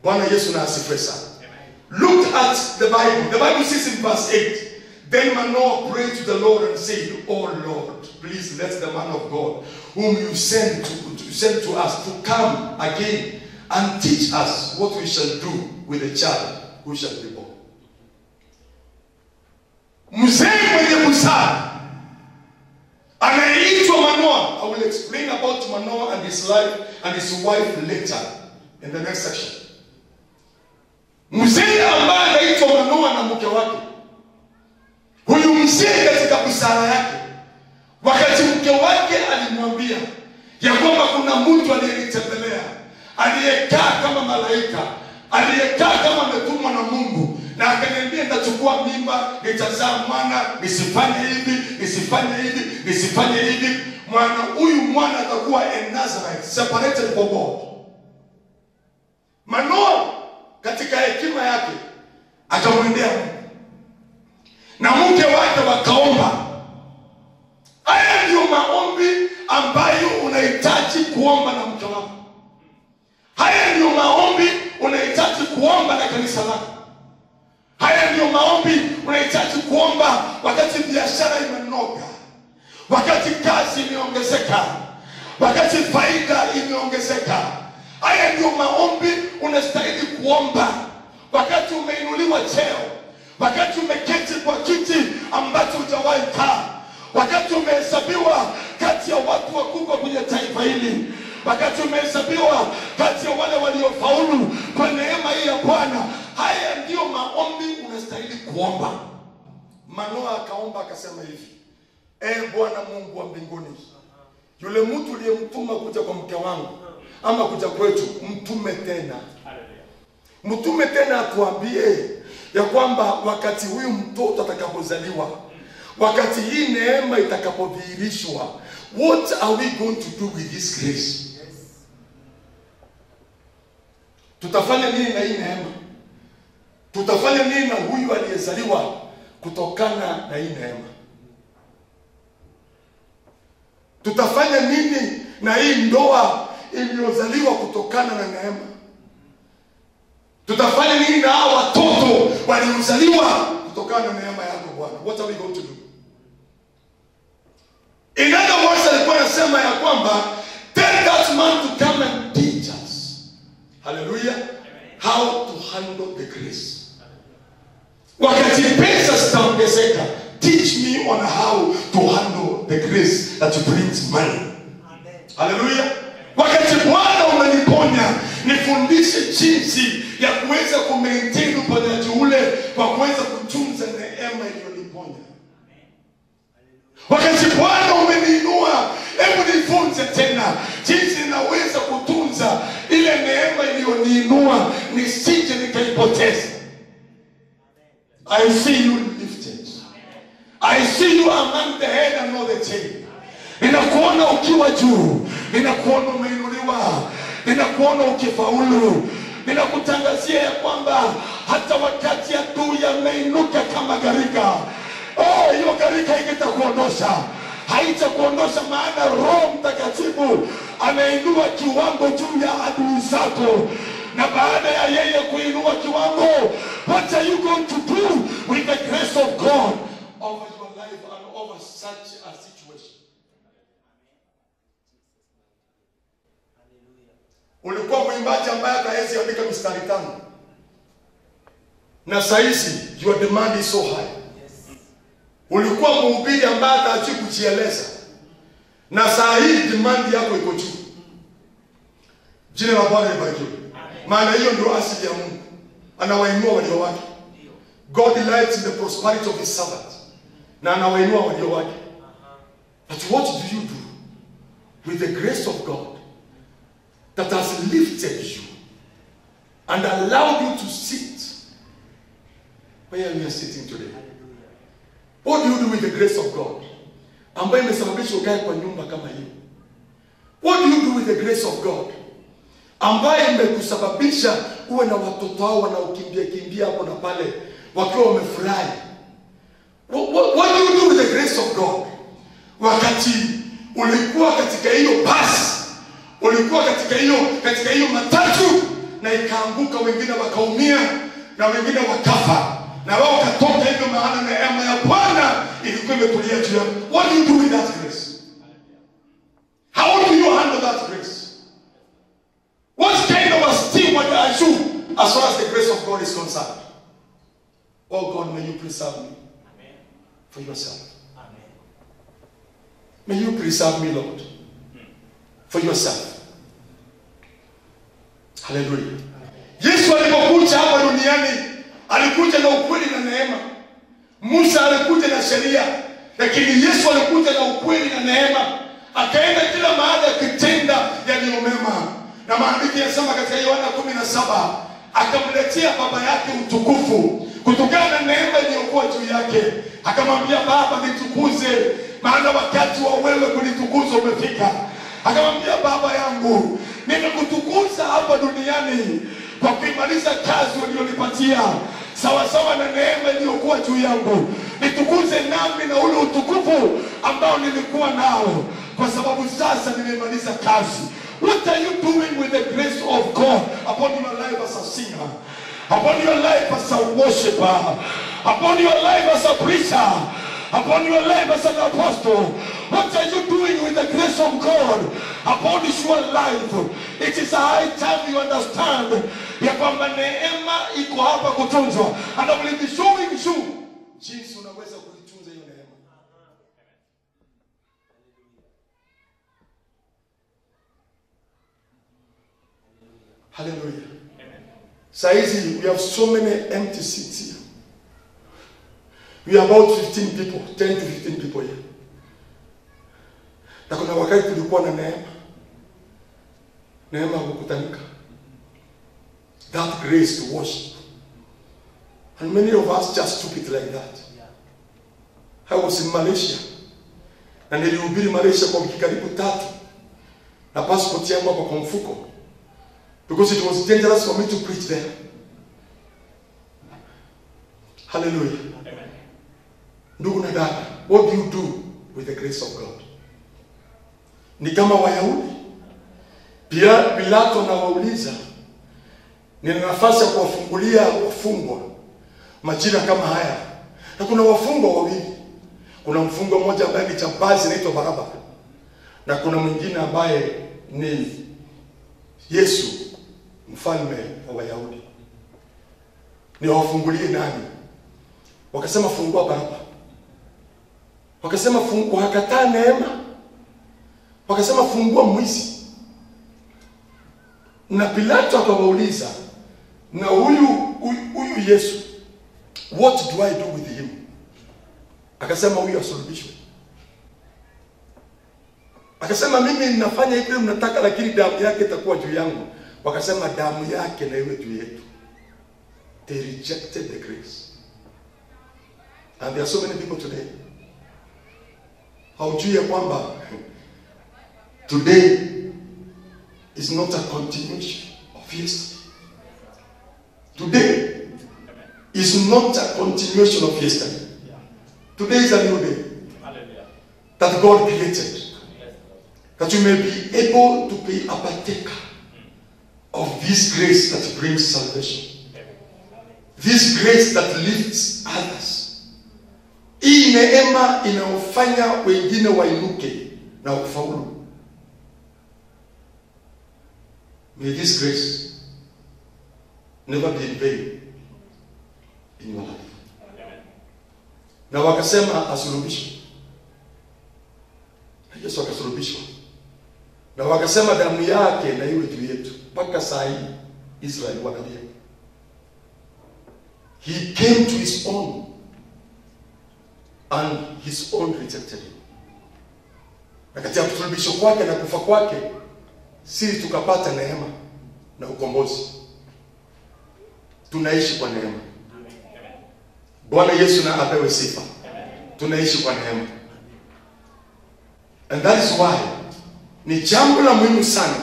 Bwana Yesu na asifiwe sana. Look at the Bible. The Bible says in verse 8, then Manoah prayed to the Lord and said, "Oh Lord, please let the man of God whom you sent to us to come again and teach us what we shall do with the child who shall be born." Mzee mwenye busara anaitwa Manoah. I will explain about Manoah and his life and his wife later in the next section. Mzee ambaye anaitwa Manoah na mke wake. Huyu mzee katika busara yake, wakati mke wake alimwambia ya kwamba kuna mtu aliyenitembelea, aliyekaa kama malaika, aliyekaa kama ametumwa na Mungu, na akaniambia nitachukua mimba, nitazaa mwana, nisifanye hivi, nisifanye hivi, nisifanye hivi. Huyu mwana atakuwa a Nazarite, separated from God. Manoah katika hekima yake akamwendea Mungu, na mke wake wakaomba. Haya ndio maombi ambayo unahitaji kuomba na mke wako. Haya ndio maombi unahitaji kuomba na kanisa lako. Haya ndio maombi unahitaji kuomba wakati biashara imenoga, wakati kazi imeongezeka, wakati faida imeongezeka. Haya ndio maombi unastahili kuomba wakati umeinuliwa cheo, wakati umeketi kwa kiti ambacho hujawahi kaa, wakati umehesabiwa kati ya watu wakubwa kwenye taifa hili, wakati umehesabiwa kati ya wale waliofaulu kwa neema hii ya Bwana. Haya ndio maombi unastahili kuomba. Manoah akaomba akasema hivi: Bwana Mungu wa mbinguni, yule mtu uliyemtuma kuja kwa mke wangu ama kuja kwetu, mtume tena. Mtume tena atuambie ya kwamba wakati huyu mtoto atakapozaliwa, wakati hii neema itakapodhihirishwa, what are we going to do with this grace? Tutafanya nini na hii neema? Tutafanya nini na huyu aliyezaliwa kutokana na hii neema? Tutafanya nini na hii ndoa iliyozaliwa kutokana na neema? Tutafanya nini na hao watoto waliozaliwa kutokana na neema yako Bwana? What are we going to do? In other words, alikuwa anasema ya kwamba tell that man to come and teach us, hallelujah, how to handle the grace. Wakati pesa zitaongezeka, teach me on how to handle the grace that brings money. Hallelujah. Wakati Bwana umeniponya, nifundishe jinsi ya kuweza kumaintain uponyaji ule kwa kuweza kutunza neema iliyoniponya. Wakati Bwana umeniinua, hebu nifunze tena jinsi ninaweza kutunza ile neema iliyoniinua nisije nikaipoteza. I see you lifted. I see you among the head and not the tail. Ninakuona ukiwa juu, ninakuona umeinuliwa, ninakuona ukifaulu. Ninakutangazia ya kwamba hata wakati adui ameinuka kama gharika, hiyo gharika haitakuondosha. Haitakuondosha, maana Roho Mtakatifu ameinua kiwango juu ya adui zako. Na baada ya yeye kuinua kiwango, what are you going to do with the grace of God over your life and over such a situation? Ulikuwa mwimbaji ambaye hawezi andika mistari 5. Na saizi your demand is so high. Ulikuwa mhubiri ambaye hajui kujieleza. Na saa hii demand yako iko juu. Jina la Bwana libarikiwe. Maana hiyo ndio asili ya Mungu. Anawainua walio wake. God delights in the prosperity of his servant. Na anawainua walio wake. But what do you do with the grace of God that has lifted you and allowed you to sit where you are sitting today? What do you do with the grace of God ambayo imesababisha ukae kwa nyumba kama hiyo? What do you do with the grace of God ambayo imekusababisha uwe na watoto hao wanaokimbia hapo na pale wakiwa wamefurahi? What do you do with the grace of God? Wakati ulikuwa katika hiyo basi, ulikuwa katika hiyo matatu na ikaanguka, wengine wakaumia na wengine wakafa, na wao wakatoka hivyo, maana neema ya Bwana ilikuwa imetulia juu yao. What do you do with that grace? How do you handle that grace? What kind of a esteem are you as far as the grace of God is concerned? Oh God, may you preserve me for yourself. May you preserve me, Lord, for yourself. Hallelujah. Yesu alipokuja hapa duniani alikuja na ukweli na neema. Musa alikuja na sheria, lakini Yesu alikuja na ukweli na neema. Akaenda kila mahali akitenda yaliyo mema. Na maandiko yanasema katika Yohana 17, akamletea baba yake utukufu kutokana na neema iliyokuwa juu yake. Akamwambia, Baba, nitukuze, maana wakati wa wewe kunitukuza umefika. Akamwambia, Baba yangu, nimekutukuza hapa duniani kwa kuimaliza kazi uliyonipatia sawa sawa na neema iliyokuwa juu yangu. Nitukuze nami na ule utukufu ambao nilikuwa nao, kwa sababu sasa nimemaliza kazi. What are you doing with the grace of God upon your life as a singer, upon your life as a worshiper, upon your life as a preacher, upon your life as an apostle? What are you doing with the grace of God upon your life? It is a high time you understand ya kwamba neema iko hapa kutunzwa. And I will be showing you jinsi unaweza kuitunza hiyo neema. Hallelujah. Saizi, we have so many empty seats here. We are about 15 people, 10 to 15 people here. Na kuna wakati tulikuwa na neema ya kukutanika, that grace to worship, and many of us just took it like that. I was in Malaysia, na nilihubiri Malaysia kwa wiki karibu 3 na passport yangu hapo kwa mfuko, because it was dangerous for me to preach there. Hallelujah. Amen. Ndugu na dada, what do you do with the grace of God? Ni kama Wayahudi. Pia Pilato na wauliza, nina nafasi ya kuwafungulia wafungwa majina kama haya. Na kuna wafungwa wawili. Kuna mfungwa mmoja ambaye ni jambazi anaitwa Baraba, na kuna mwingine ambaye ni Yesu, mfalme wa Wayahudi. Ni wafungulie nani? Wakasema fungua Baraba. Wakasema fungua, wakakataa neema. Wakasema fungua mwizi. Na Pilato akawauliza, na huyu Yesu, what do I do with him? Akasema huyu asulubishwe. Akasema mimi ninafanya hivi mnataka, lakini damu yake itakuwa juu yangu. Wakasema damu yake na iwe juu yetu. They rejected the grace. And there are so many people today. Haujui ya kwamba today is not a continuation of yesterday. Today is not a continuation of yesterday. Today is a new day that God created, that you may be able to be a partaker of this grace that brings salvation, this grace that lifts others. Hii neema inaofanya wengine wainuke na kufaulu. May this grace never be in vain in your life. Na wakasema asulubishwe. Na Yesu akasulubishwa. Na wakasema damu yake na iwe juu yetu. Mpaka saa hii Israeli wanalia. He came to his own, and his own rejected him. Na katika kusulubishwa kwake na kufa kwake, sisi tukapata neema na ukombozi. Tunaishi kwa neema. Bwana Yesu na apewe sifa. Tunaishi kwa neema. And that is why ni jambo la muhimu sana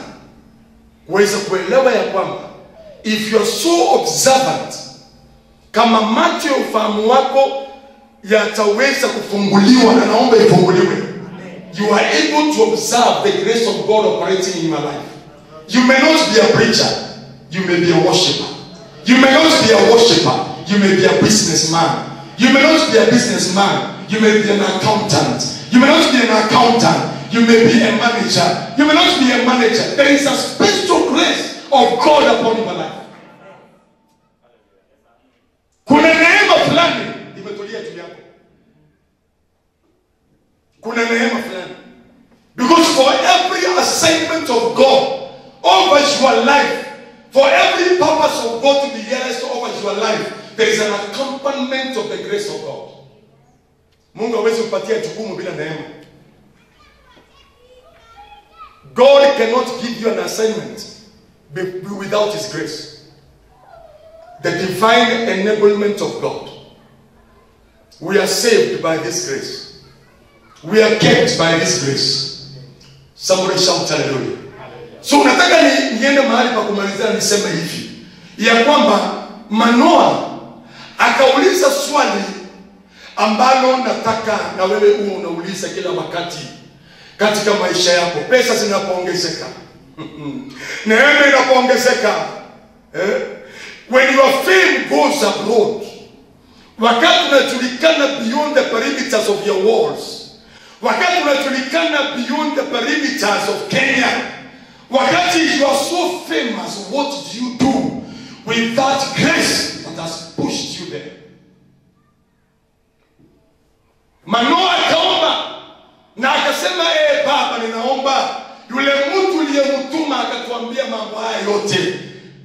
kuweza kuelewa ya kwamba if you are so observant, kama macho ya ufahamu wako yataweza kufunguliwa, na naomba ifunguliwe, you are able to observe the grace of God operating in your life. You may not be a preacher, you may be a worshiper. You may not be a worshiper, you may be a businessman. You may not be a businessman, you may be an accountant. You may not be an accountant, you may be a manager. You may not be a manager. There is a special grace of God upon your life. Kuna neema fulani imetulia juu yako. Kuna neema fulani. Because for every assignment of God over your life, for every purpose of God to be realized over your life, there is an accompaniment of the grace of God. Mungu hawezi kupatia jukumu bila neema. God cannot give you an assignment without His grace. The divine enablement of God. We are saved by this grace. We are kept by this grace. Somebody shout hallelujah. So nataka niende mahali pa kumalizia niseme hivi ya kwamba Manoa akauliza swali ambalo nataka na wewe uwe unauliza kila wakati katika maisha yako. Pesa zinapoongezeka, neema inapoongezeka, when your fame goes abroad, wakati unajulikana beyond the perimeters of your walls, wakati unajulikana beyond the perimeters of Kenya, wakati you are so famous, what do you do with that grace that has pushed you there? Manoa akaomba na akasema, Baba, ninaomba yule mtu uliyemtuma akatuambia mambo haya yote,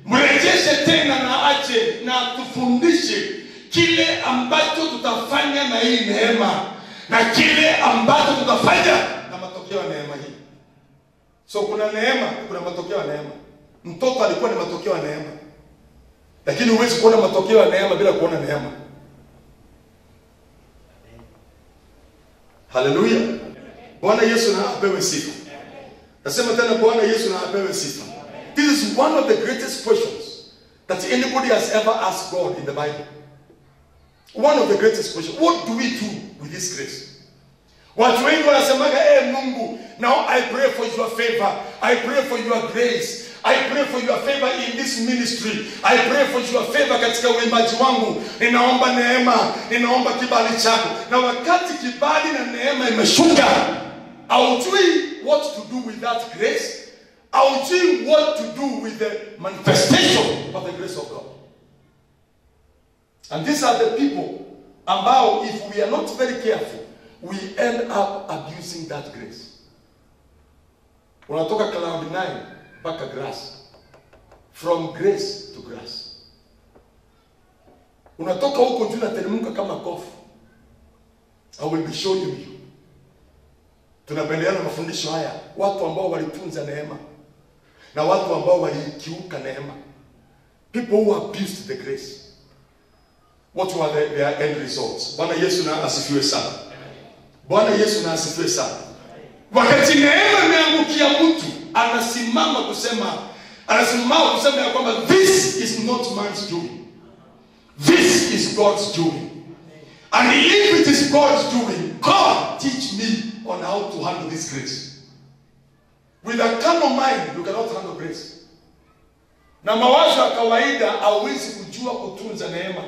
mrejeshe tena na ache na tufundishe kile ambacho tutafanya na hii neema, na kile ambacho tutafanya na matokeo ya neema hii. So kuna neema, kuna matokeo ya neema. Mtoto alikuwa ni matokeo ya neema, lakini huwezi kuona matokeo ya neema bila kuona neema. Hallelujah. Bwana Yesu na apewe sifa. Nasema tena Bwana Yesu na apewe sifa. This is one of the greatest questions that anybody has ever asked God in the Bible. One of the greatest questions. What do we do with this grace? Watu wengi wanasemaga, Mungu, now I pray for your favor. I pray for your grace. I pray for your favor in this ministry. I pray for your favor katika uimbaji wangu. Ninaomba neema, ninaomba kibali chako. Na wakati kibali na neema imeshuka, haujui what to do with that grace. Haujui what to do with the manifestation of the grace of God. And these are the people ambao, if we are not very careful, we end up abusing that grace. Unatoka cloud 9 mpaka grass. From grace to grass. Unatoka huko juu na teremka kama kofu. I will be showing you. Tunapendeleana mafundisho haya, watu ambao walitunza neema na watu ambao walikiuka neema. People who abused the grace. What were their end results? Bwana Yesu na asifiwe sana. Bwana Yesu na asifiwe sana. Wakati neema imeangukia mtu, anasimama kusema ya kwamba this is not man's doing. This is God's doing. And if it is God's doing, God teach me on how to handle this grace. With a carnal mind, you cannot handle grace. Na mawazo ya kawaida hauwezi kujua kutunza neema.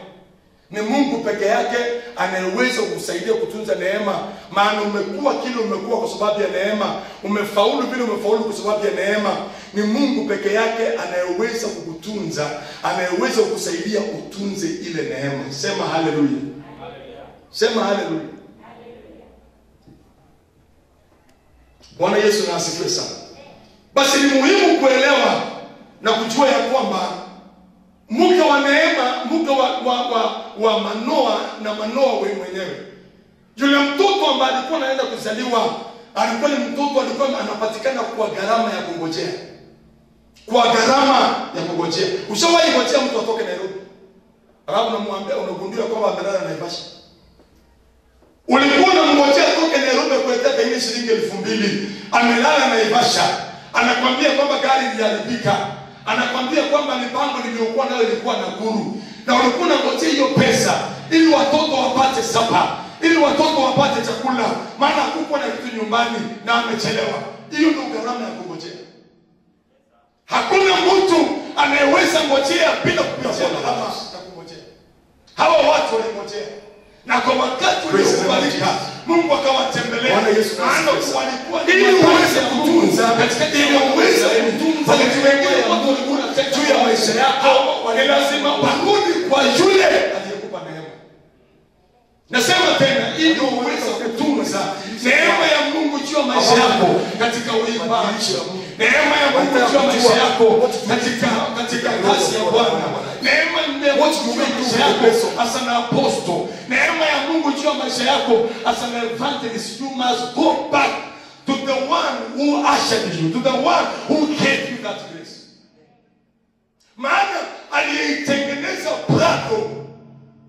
Ni Mungu peke yake anayeweza kukusaidia kutunza neema. Maana umekuwa kile umekuwa kwa sababu ya neema. Umefaulu vile umefaulu kwa sababu ya neema. Ni Mungu peke yake anayeweza kukutunza, anayeweza kukusaidia utunze ile neema. Sema haleluya. Sema haleluya. Bwana Yesu na asifiwe sana. Basi ni muhimu kuelewa na kujua ya kwamba mke wa neema, mke wa Manoa na Manoa mwenyewe, yule mtoto ambaye alikuwa anaenda kuzaliwa, alikuwa ni mtoto alikuwa anapatikana kwa gharama ya kungojea. Kwa gharama ya kungojea. Ushawahi ngojea mtu atoke Nairobi? Alafu unamwambia, unagundua kwamba amelala Naivasha. Ulikuwa unamngojea toke Nairobi kuletea pengine shilingi 2,000, amelala Naivasha, anakwambia kwamba gari liliharibika, anakwambia kwamba mipango niliyokuwa nayo ilikuwa Nakuru, na ulikuwa unangojea hiyo pesa ili watoto wapate sapa, ili watoto wapate chakula, maana hakukuwa na kitu nyumbani na amechelewa. Hiyo ndio gharama ya kungojea. Hakuna mtu anayeweza ngojea bila kupitia gharama ya kungojea. Hawa watu walingojea, na kwa wakati uliokubalika Mungu akawatembelea. Maana walikuwa ili uweze kutunza katika ile uweze kutunza watu wengine watu walikuwa juu ya maisha yako, ni lazima warudi kwa yule aliyekupa neema. Nasema tena, ili uweze kutunza neema ya Mungu juu ya maisha yako katika uimbaji, neema ya Mungu juu ya maisha yako katika kazi ya Bwana, neema ya Mungu juu ya maisha yako as an apostle, neema ya Mungu juu ya maisha yako as an evangelist. You must go back to the one who ushered you, to the one who gave you that grace. Maana aliyeitengeneza Prado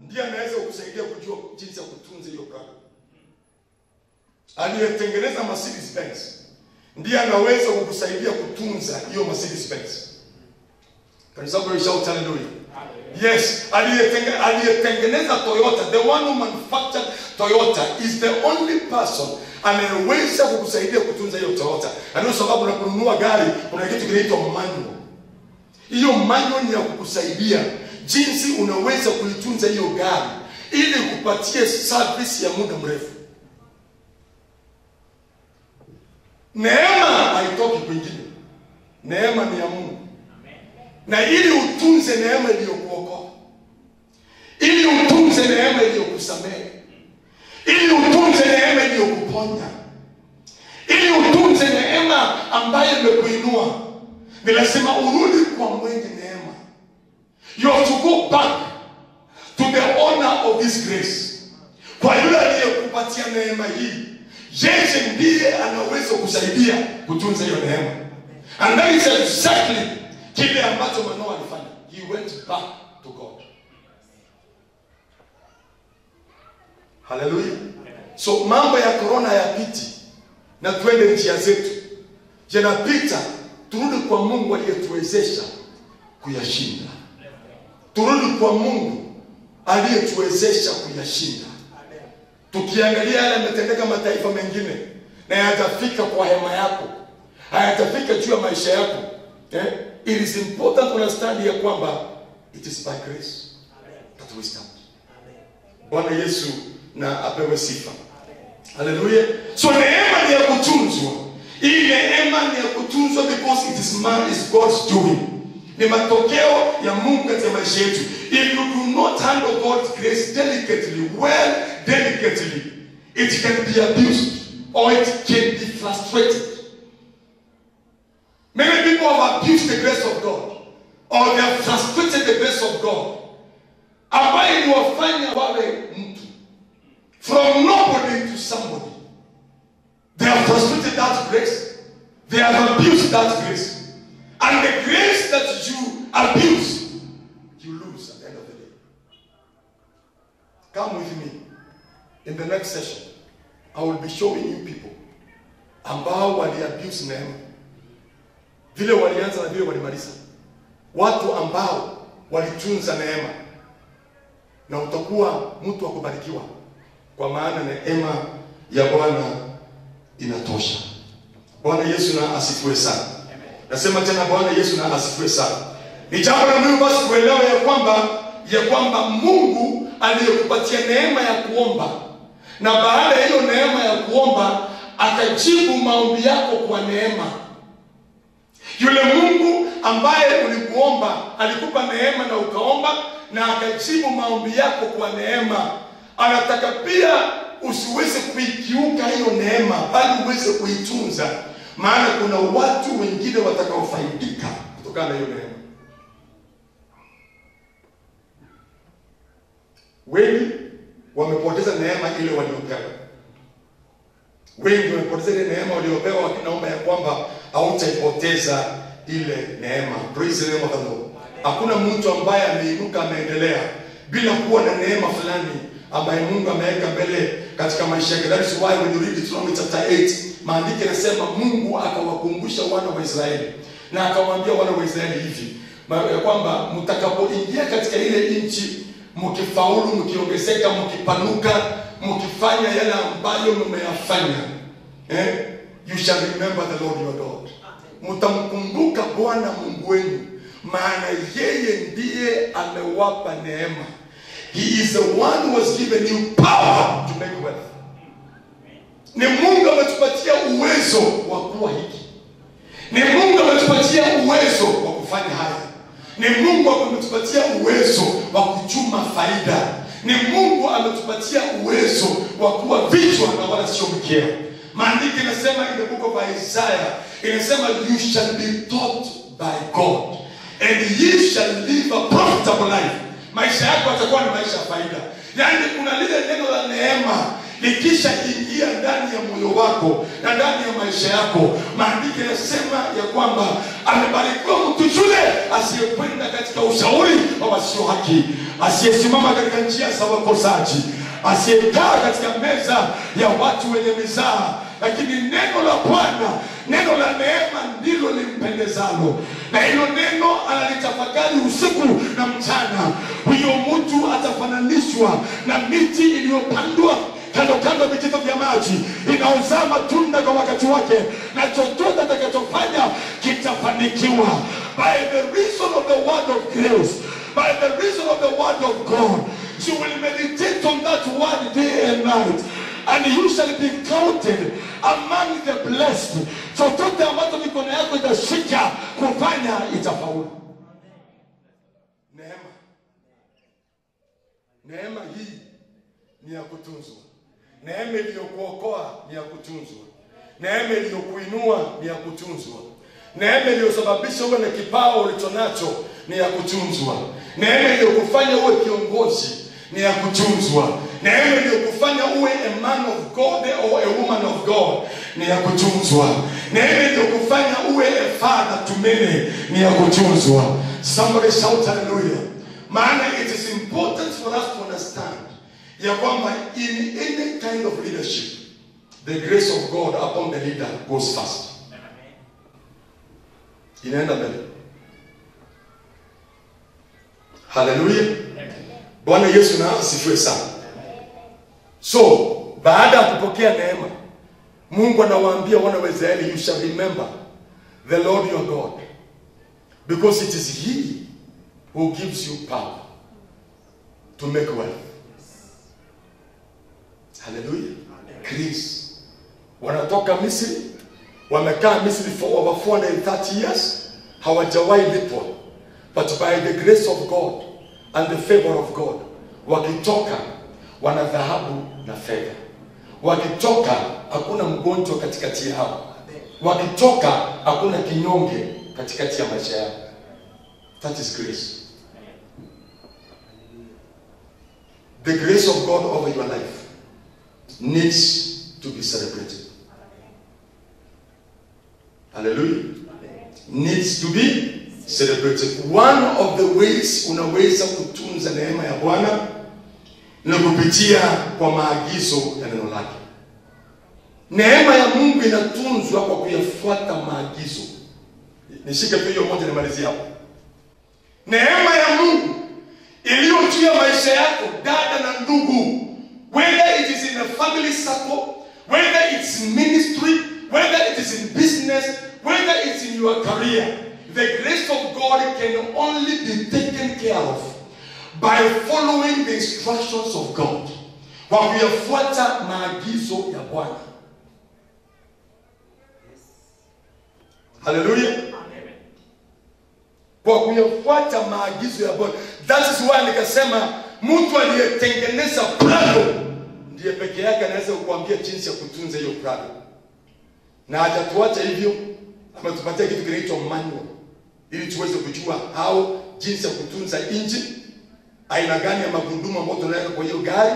ndiye anaweza kukusaidia kujua jinsi ya kutunza hiyo Prado. Aliyetengeneza Mercedes Benz ndiye anaweza kukusaidia kutunza hiyo Mercedes Benz. Can somebody shout hallelujah? Yes, aliyetengeneza Toyota, the one who manufactured Toyota is the only person anayeweza kukusaidia kutunza hiyo Toyota. Na ndio sababu unaponunua gari kuna kitu kinaitwa manual. Hiyo manual ni ya kukusaidia jinsi unaweza kuitunza hiyo gari ili kupatie service ya muda mrefu. Neema haitoki kwingine. Neema ni ya Mungu. Na ili utunze neema iliyokuokoa, ili utunze neema iliyokusamehe, ili utunze neema iliyokuponya, ili utunze neema ambayo imekuinua, ni lazima urudi kwa mwenye neema. You have to go back to the owner of this grace. Kwa yule aliyekupatia neema hii, yeye ndiye anaweza kusaidia kutunza hiyo neema. And that is exactly kile ambacho Manoa alifanya. He went back to God. Hallelujah. So mambo ya corona yapiti na twende njia zetu. Yanapita, turudi kwa Mungu aliyetuwezesha kuyashinda. Turudi kwa Mungu aliyetuwezesha kuyashinda. Tukiangalia yale yametendeka mataifa mengine na hayatafika kwa hema yako, hayatafika juu ya maisha yako, it is important to understand ya kwamba it is by grace that we stand. Bwana Yesu na apewe sifa. Hallelujah. So neema ni ya kutunzwa. Hii neema ni ya kutunzwa because it is God's doing. Ni matokeo ya Mungu katika maisha yetu. If you do not handle God's grace delicately, it can be abused or it can be frustrated. Many people have abused the grace of God, or they have frustrated the grace of God. Ambaye ni wafanya wawe mtu. From nobody to somebody. They have frustrated that grace. They have abused that grace. And the grace that you abuse, you lose at the end of the day. Come with me. In the next session, I will be showing you people ambao wali abuse neema. Vile walianza na vile walimaliza. Watu ambao walitunza neema. Na utakuwa mtu wa kubarikiwa. Kwa maana neema ya Bwana inatosha. Bwana Yesu na asifiwe sana. Nasema tena Bwana Yesu na asifiwe sana. Ni jambo la muhimu basi kuelewa ya kwamba Mungu aliyekupatia neema ya kuomba, na baada ya hiyo neema ya kuomba akajibu maombi yako kwa neema. Yule Mungu ambaye ulikuomba alikupa neema na ukaomba na akajibu maombi yako kwa neema, anataka pia usiweze kuikiuka hiyo neema, bali uweze kuitunza. Maana kuna watu wengine watakaofaidika kutokana na hiyo neema. Wengi wamepoteza neema ile waliopewa. Wengi wamepoteza ile neema waliopewa wakinaomba ya kwamba hautaipoteza ile neema. Praise the name of the Lord. Hakuna mtu ambaye ameinuka ameendelea bila kuwa na neema fulani ambaye Mungu ameweka mbele katika maisha yake. That is why when you read Deuteronomy chapter 8, maandiko yanasema Mungu akawakumbusha wana wa Israeli na akamwambia wana wa Israeli hivi ya kwamba mtakapoingia katika ile nchi, mkifaulu, mkiongezeka, mkipanuka, mkifanya yale ambayo mmeyafanya, you shall remember the Lord your God. Mtamkumbuka Bwana Mungu wenu, maana yeye ndiye amewapa neema. He is the one who has given you power to make wealth. Ni Mungu ametupatia uwezo wa kuwa hiki. Ni Mungu ametupatia uwezo wa kufanya haya. Ni Mungu ametupatia uwezo wa kuchuma faida. Ni Mungu ametupatia uwezo wa kuwa vichwa na wala sio mkia. Maandiko yanasema in the book of Isaiah, inasema you shall be taught by God and ye shall live a profitable life. Maisha yako yatakuwa ni maisha ya faida. Yaani kuna lile neno la neema likisha ingia ndani ya moyo wako na ndani ya maisha yako, maandiko yanasema ya kwamba amebarikiwa mtu yule asiyekwenda katika ushauri wa wasio haki, asiyesimama katika njia za wakosaji, asiyekaa katika meza ya watu wenye mizaa, lakini neno la Bwana, neno la neema ndilo limpendezalo, na hilo neno analitafakari usiku na mchana. Huyo mtu atafananishwa na miti iliyopandwa kando kando ya vijito vya maji, inaozaa matunda kwa wakati wake, na chochote atakachofanya kitafanikiwa. By the reason of the word of grace, by the reason of the word of God, you will meditate on that word day and night, and you shall be counted among the blessed. Chochote ambacho mikono yako itashika kufanya itafaulu. Neema hii ni ya kutunzwa. Neema iliyokuokoa ni ya kutunzwa. Neema iliyokuinua ni ya kutunzwa. Neema iliyosababisha uwe na kipawa ulichonacho ni ya kutunzwa. Neema iliyokufanya uwe kiongozi ni ya kutunzwa. Neema iliyokufanya uwe a man of God or a woman of God ni ya kutunzwa. Neema iliyokufanya uwe a father to many ni ya kutunzwa. Somebody shout hallelujah. Maana it is important for us to understand ya kwamba in any kind of leadership, the grace of God upon the leader goes first. Inaenda mbele. Hallelujah. Bwana Yesu na asifiwe sana. So, baada ya kupokea neema, Mungu anawaambia wana wa Israeli, you shall remember the Lord your God, because it is He who gives you power to make wealth. Hallelujah. Grace. Wanatoka Misri, wamekaa Misri for over 430 years, hawajawahi lipwa. But by the grace of God and the favor of God, wakitoka wana dhahabu na fedha. Wakitoka hakuna mgonjwa katikati yao. Wakitoka hakuna kinyonge katikati ya maisha yao. That is grace. The grace of God over your life needs to be celebrated. Hallelujah. Needs to be celebrated. One of the ways unaweza kutunza neema ya Bwana ni kupitia kwa maagizo ya neno lake. Neema ya Mungu inatunzwa kwa kuyafuata maagizo. Nishike tu hiyo moja nimalizie hapo. Neema ya Mungu iliyo juu ya maisha yako, dada na ndugu, whether it is in a family circle, whether it's in ministry, whether it is in business, whether it's in your career, the grace of God can only be taken care of by following the instructions of God. Kwa kuyafuata maagizo ya Bwana. Hallelujah. Kwa kuyafuata maagizo ya Bwana. That is why nikasema mtu aliyetengeneza Prado ndiye peke yake anaweza kukuambia jinsi ya kutunza hiyo Prado. Na hajatuacha hivyo, ametupatia kitu kinaitwa manual ili tuweze kujua jinsi ya kutunza engine, aina gani ya magurudumu ambayo tunaweka kwa hiyo gari,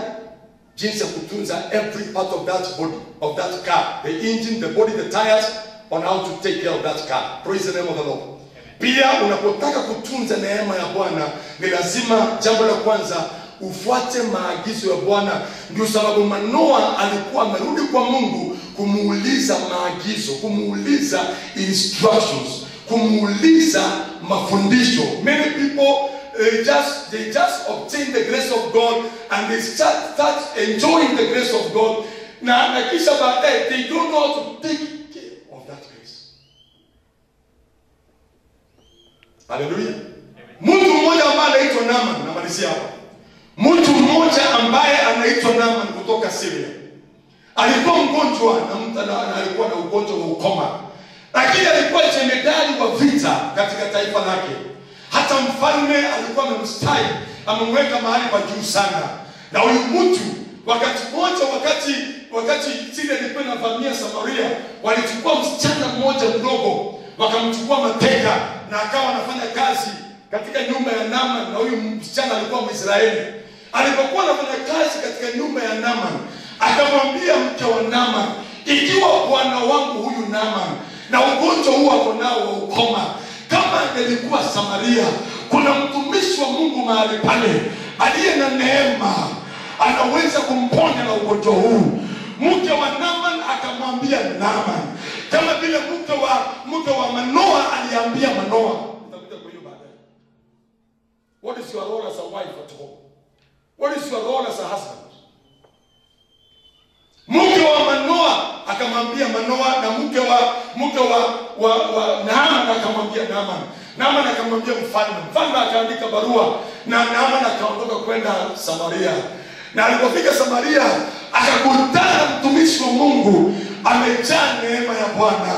jinsi ya kutunza every part of that body, of that car, the engine, the body, the tires, on how to take care of that car. Praise the name of the Lord. Pia unapotaka kutunza neema ya Bwana, ni lazima jambo la kwanza ufuate maagizo ya Bwana. Ndio sababu Manoa alikuwa amerudi kwa Mungu kumuuliza maagizo, kumuuliza instructions, kumuuliza mafundisho. Many people they just obtain the grace of God and they start enjoying the grace of God. Na kisha baadaye they don't know how to take care of that grace. Hallelujah. Mtu mmoja ambaye anaitwa Naaman, namalizia hapa. Mtu mmoja ambaye anaitwa Naaman kutoka Syria. Alikuwa mgonjwa na alikuwa na ugonjwa wa ukoma. Lakini alikuwa jemedari wa vita katika taifa lake. Hata mfalme alikuwa amemstahi, amemweka mahali pa juu sana. Na huyu mtu wakati mmoja wakati Syria ilikuwa inavamia Samaria, walichukua msichana mmoja mdogo, wakamchukua mateka na akawa anafanya kazi katika nyumba ya Naaman. Na huyu msichana alikuwa Mwisraeli. Alipokuwa anafanya kazi katika nyumba ya Naaman, akamwambia mke wa Naaman, ikiwa bwana wangu huyu Naaman na ugonjwa huu ako nao wa ukoma, kama angelikuwa Samaria, kuna mtumishi wa Mungu mahali pale aliye na neema, anaweza kumponya na ugonjwa huu. Mke wa Naaman akamwambia Naaman, kama vile mke wa Manoa aliambia Manoa. Nitakuja kwa hiyo baadaye. What is your role as a wife at home? What is your role as a husband? Mke wa Manoa akamwambia Manoa, na mke wa Naaman akamwambia Naaman. Naaman akamwambia mfalme. Mfalme akaandika barua na Naaman akaondoka kwenda Samaria. Na alipofika Samaria akakutana mtumishi wa Mungu amejaa neema ya Bwana.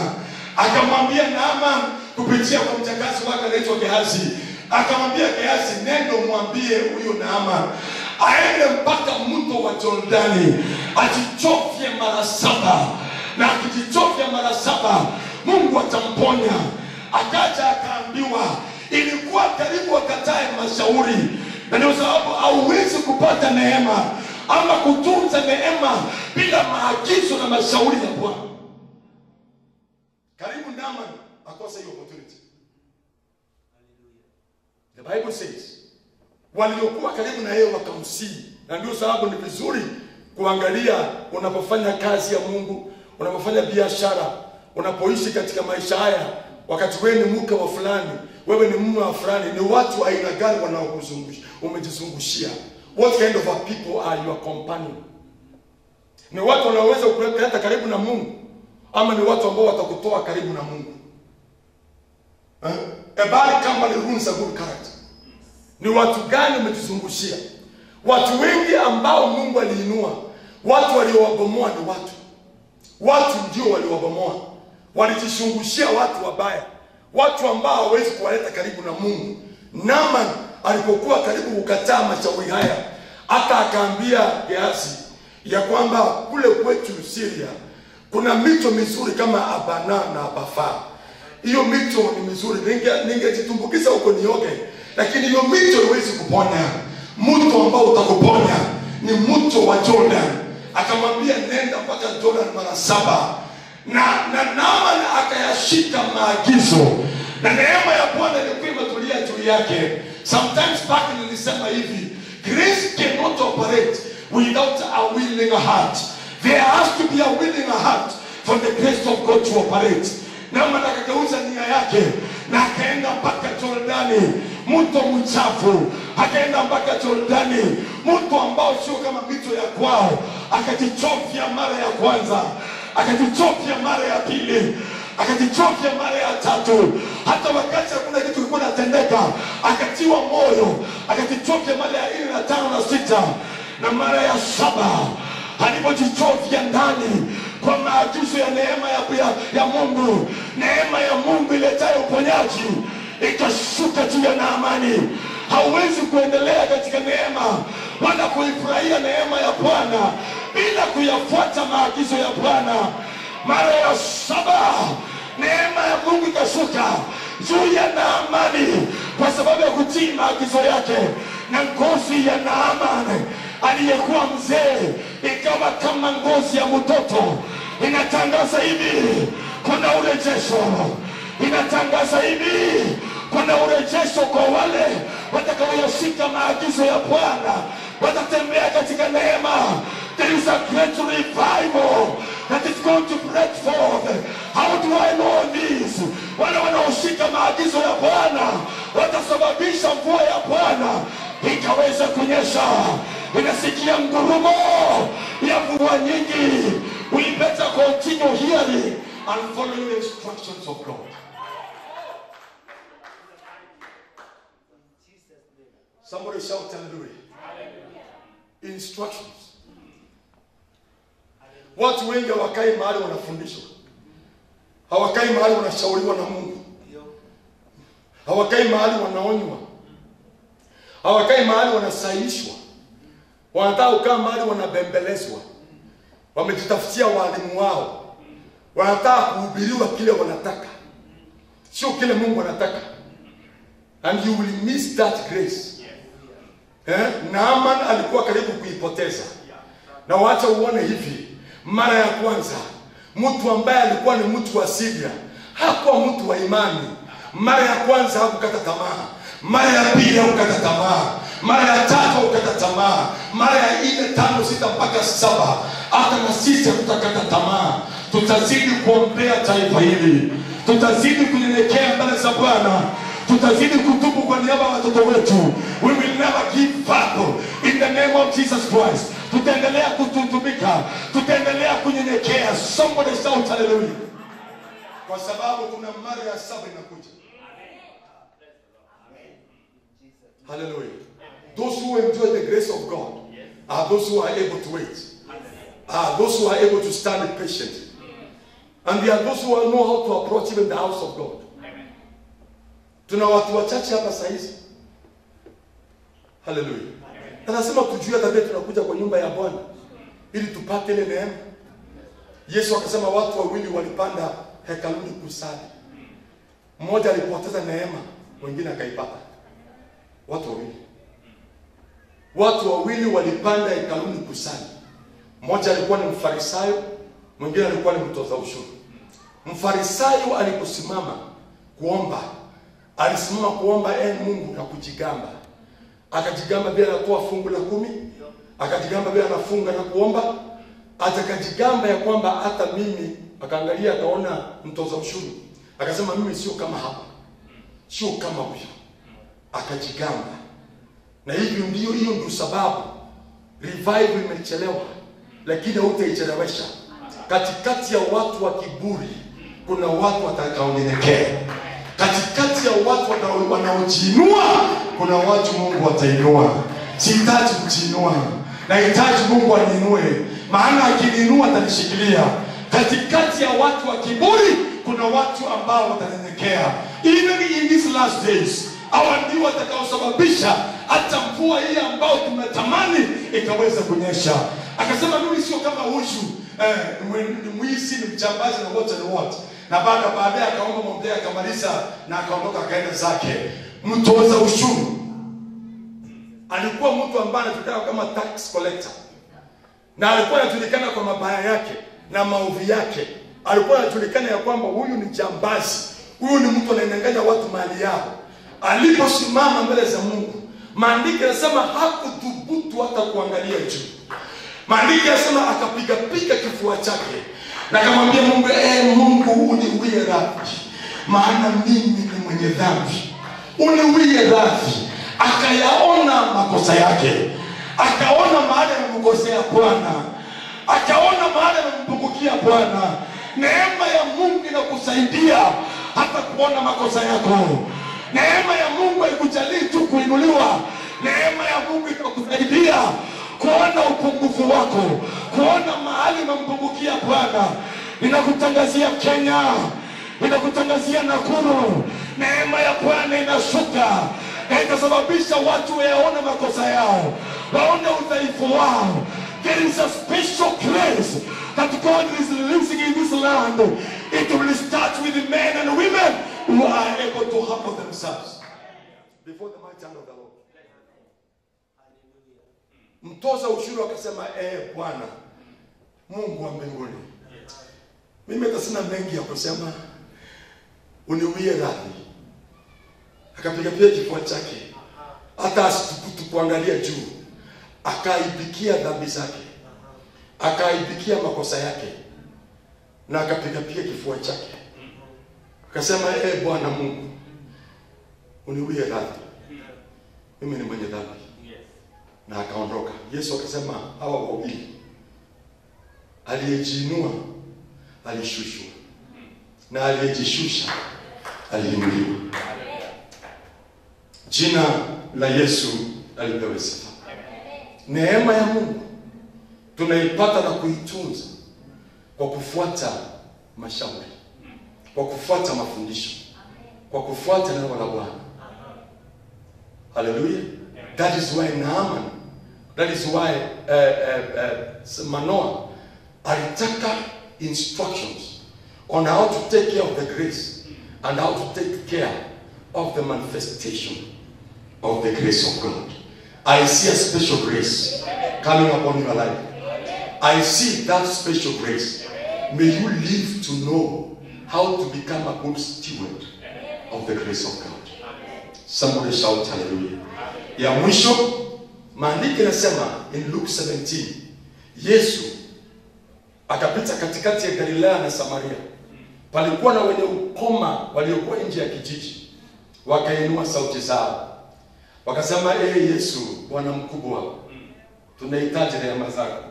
Akamwambia Naaman kupitia kwa mjakazi wake anaitwa Gehazi. Akamwambia Gehazi, nenda mwambie huyo Naaman aende mpaka mto wa Jordani ajichofye mara 7, na akijichofya mara 7 Mungu atamponya. Akaja akaambiwa ilikuwa karibu akatae mashauri, na ndio sababu hauwezi kupata neema ama kutunza neema bila maagizo na mashauri ya Bwana. Karibu Naaman akosa hiyo opportunity. The Bible says waliokuwa karibu na yeye wakamsii. Na ndio sababu ni vizuri kuangalia unapofanya kazi ya Mungu, unapofanya biashara, unapoishi katika maisha haya, wakati wewe ni mke wa fulani, wewe ni mume wa fulani, ni watu aina gani wanaokuzungusha, umejizungushia. What kind of a people are your companion? Ni watu wanaoweza kukuleta karibu na Mungu, ama ni watu ambao watakutoa karibu na Mungu? A bad company ruins a good character. Ni watu gani umejizungushia? Watu wengi ambao Mungu aliinua, watu waliowabomoa ni watu ndio waliowabomoa. Walijishungushia watu wabaya, watu ambao hawezi kuwaleta karibu na Mungu. Naaman alipokuwa karibu kukataa mashauri haya, hata akaambia Gehazi ya kwamba kule kwetu Syria kuna mito mizuri kama Abana na Abafa. Hiyo mito ni mizuri, ningejitumbukiza huko nioge, lakini hiyo mito haiwezi kuponya. Mto ambao utakuponya ni mto wa Jordan. Akamwambia nenda mpaka Jordan mara 7. Na Naaman akayashika maagizo, na neema ya Bwana ilikuwa imetulia juu yake. Sometimes back nilisema hivi, grace cannot operate without a willing heart. There has to be a willing heart for the grace of God to operate. Naaman akageuza nia yake na akaenda mpaka Jordani, mto mchafu. Akaenda mpaka Jordani, mto ambao sio kama mito ya kwao. Akajichofya mara ya kwanza, akajichofya mara ya pili, akajichofya mara ya 3. Hata wakati hakuna kitu kilikuwa kinatendeka, akatiwa moyo, akajichofya mara ya 4 na 5 na 6 na mara ya 7. Alipojichofya ndani kwa maagizo ya neema ya Mungu, neema ya Mungu iletayo uponyaji ikashuka juu ya Naamani. Hauwezi kuendelea katika neema wala kuifurahia neema ya Bwana bila kuyafuata maagizo ya Bwana. Mara ya 7 neema ya Mungu ikashuka juu ya Naamani kwa sababu ya kutii maagizo yake, na ngozi ya Naamani aliyekuwa mzee ikawa kama ngozi ya mtoto. Inatangaza hivi kuna urejesho, inatangaza hivi kuna urejesho kwa wale watakaoyashika maagizo ya Bwana watatembea katika neema. There is a great revival that is going to break forth. How do I know this? Wale wanaoshika maagizo ya Bwana watasababisha mvua ya Bwana ikaweza kunyesha. Inasikia ngurumo ya mvua nyingi. We better continue hearing and following the instructions of God. Somebody shout hallelujah. Instructions. Watu wengi hawakai mahali wanafundishwa. Hawakai mahali wanashauriwa na Mungu. Hawakai mahali wanaonywa. Hawakai mahali wanasaishwa. Wanataka kukaa mahali wanabembelezwa. Wamejitafutia walimu wao. Wanataka kuhubiriwa kile wanataka, sio kile Mungu anataka. And you will miss that grace. Naaman alikuwa karibu kuipoteza. Na wacha uone hivi, mara ya kwanza mtu ambaye alikuwa ni mtu wa Syria hakuwa mtu wa imani. Mara ya kwanza hakukata tamaa. Mara ya pili hakukata tamaa. Mara ya tatu hakukata tamaa. Mara ya 4, 5, 6 mpaka 7 hata na sisi tutakata tamaa. Tutazidi kuombea taifa hili. Tutazidi kunyenyekea mbele za Bwana. Tutazidi kutubu kwa niaba ya watoto wetu. We will never give up in the name of Jesus Christ. Tutaendelea kututumika. Tutaendelea kunyenyekea. Somebody shout hallelujah. Kwa sababu kuna mara ya 7 inakuja. Hallelujah. Those who enjoy the grace of God are those who are able to wait. Are those who are able to stand patiently. And they are those who know how to approach even the house of God. Tuna watu wachache hapa saa hizi. Hallelujah. Anasema tujue tabia tunakuja kwa nyumba ya Bwana ili tupate ile neema. Yesu akasema watu wawili walipanda hekaluni kusali. Mmoja alipoteza neema, mwingine akaipata. Watu wawili walipanda hekaluni kusali. Mmoja alikuwa ni Mfarisayo, mwingine alikuwa ni mtoza ushuru. Mfarisayo aliposimama kuomba, alisimama kuomba Mungu na kujigamba. Akajigamba bila kutoa fungu la 10, akajigamba bila anafunga na kuomba, akajigamba ya kwamba hata mimi, akaangalia akaona mtoza ushuru. Akasema mimi sio kama hapa. Sio kama huyo. Akajigamba. Na hiyo ndio sababu revival imechelewa, lakini hautaichelewesha. Katikati ya watu wa kiburi kuna watu watakaonyenyekea. Katikati ya watu wanaojiinua kuna watu Mungu atainua. Sihitaji kujiinua, nahitaji Mungu aniinue, maana akiniinua atanishikilia. Katikati ya watu wa kiburi kuna watu ambao watanyenyekea. Even in these last days, hawa ndio watakaosababisha hata mvua hii ambao tunatamani ikaweza kunyesha. Akasema mimi sio kama huyu mwizi, ni mjambazi na wote. Na baadaye akaomba mwombea, akamaliza na akaondoka akaenda zake. Mtoza ushuru alikuwa mtu ambaye anajulikana kama tax collector. Na alikuwa anajulikana kwa mabaya yake na maovu yake. Alikuwa anajulikana ya kwamba huyu ni jambazi. Huyu ni mtu anayenyang'anya watu mali yao. Aliposimama mbele za Mungu, maandiko yanasema hakuthubutu hata kuangalia juu. Maandiko yanasema akapiga kifua chake na akamwambia Mungu, Mungu uniwie radhi, maana mimi ni mwenye dhambi. Uniwie radhi. Akayaona makosa yake. Akaona mahali amemkosea Bwana. Akaona mahali amempungukia Bwana. Neema ya Mungu inakusaidia hata kuona makosa yako. Neema ya Mungu haikujalii tu kuinuliwa. Neema ya Mungu itakusaidia kuona upungufu wako, kuona mahali umempungukia Bwana. Ninakutangazia Kenya, ninakutangazia Nakuru, neema ya Bwana inashuka. Itasababisha watu waone makosa yao, waone udhaifu wao. There is a special grace that God is releasing in this land. It will start with the men and women who are able to humble themselves before the mighty hand of the Lord. Mtoza ushuru akasema, Bwana Mungu wa mbinguni, mimi hata sina mengi ya kusema, uniwie radhi. Akapiga kifua chake, hata asitukutu kuangalia juu. akaibikia dhambi zake, akaibikia makosa yake, na akapiga kifua chake, akasema Bwana Mungu, uniwie radhi, mimi ni mwenye dhambi. Na akaondoka. Yesu akasema hawa wawili, aliyejiinua alishushwa, na aliyejishusha aliinuliwa. Jina la Yesu alipewe sifa. Neema ya Mungu tunaipata na kuitunza kwa kufuata mashauri, kwa kufuata mafundisho, kwa kufuata neno la Bwana. Hallelujah. That is why Naaman, that is why Manoah alitaka instructions on how to take care of the grace and how to take care of the manifestation of the grace of God. I see a special grace coming upon your life. I see that special grace. May you live to know how to become a good steward of the grace of God. Somebody shout hallelujah. Ya mwisho, maandiko yanasema in Luke 17, Yesu akapita katikati ya Galilaya na Samaria. Palikuwa na wenye ukoma waliokuwa nje ya kijiji. Wakainua sauti zao, wakasema Yesu, Bwana mkubwa, tunahitaji rehema zako.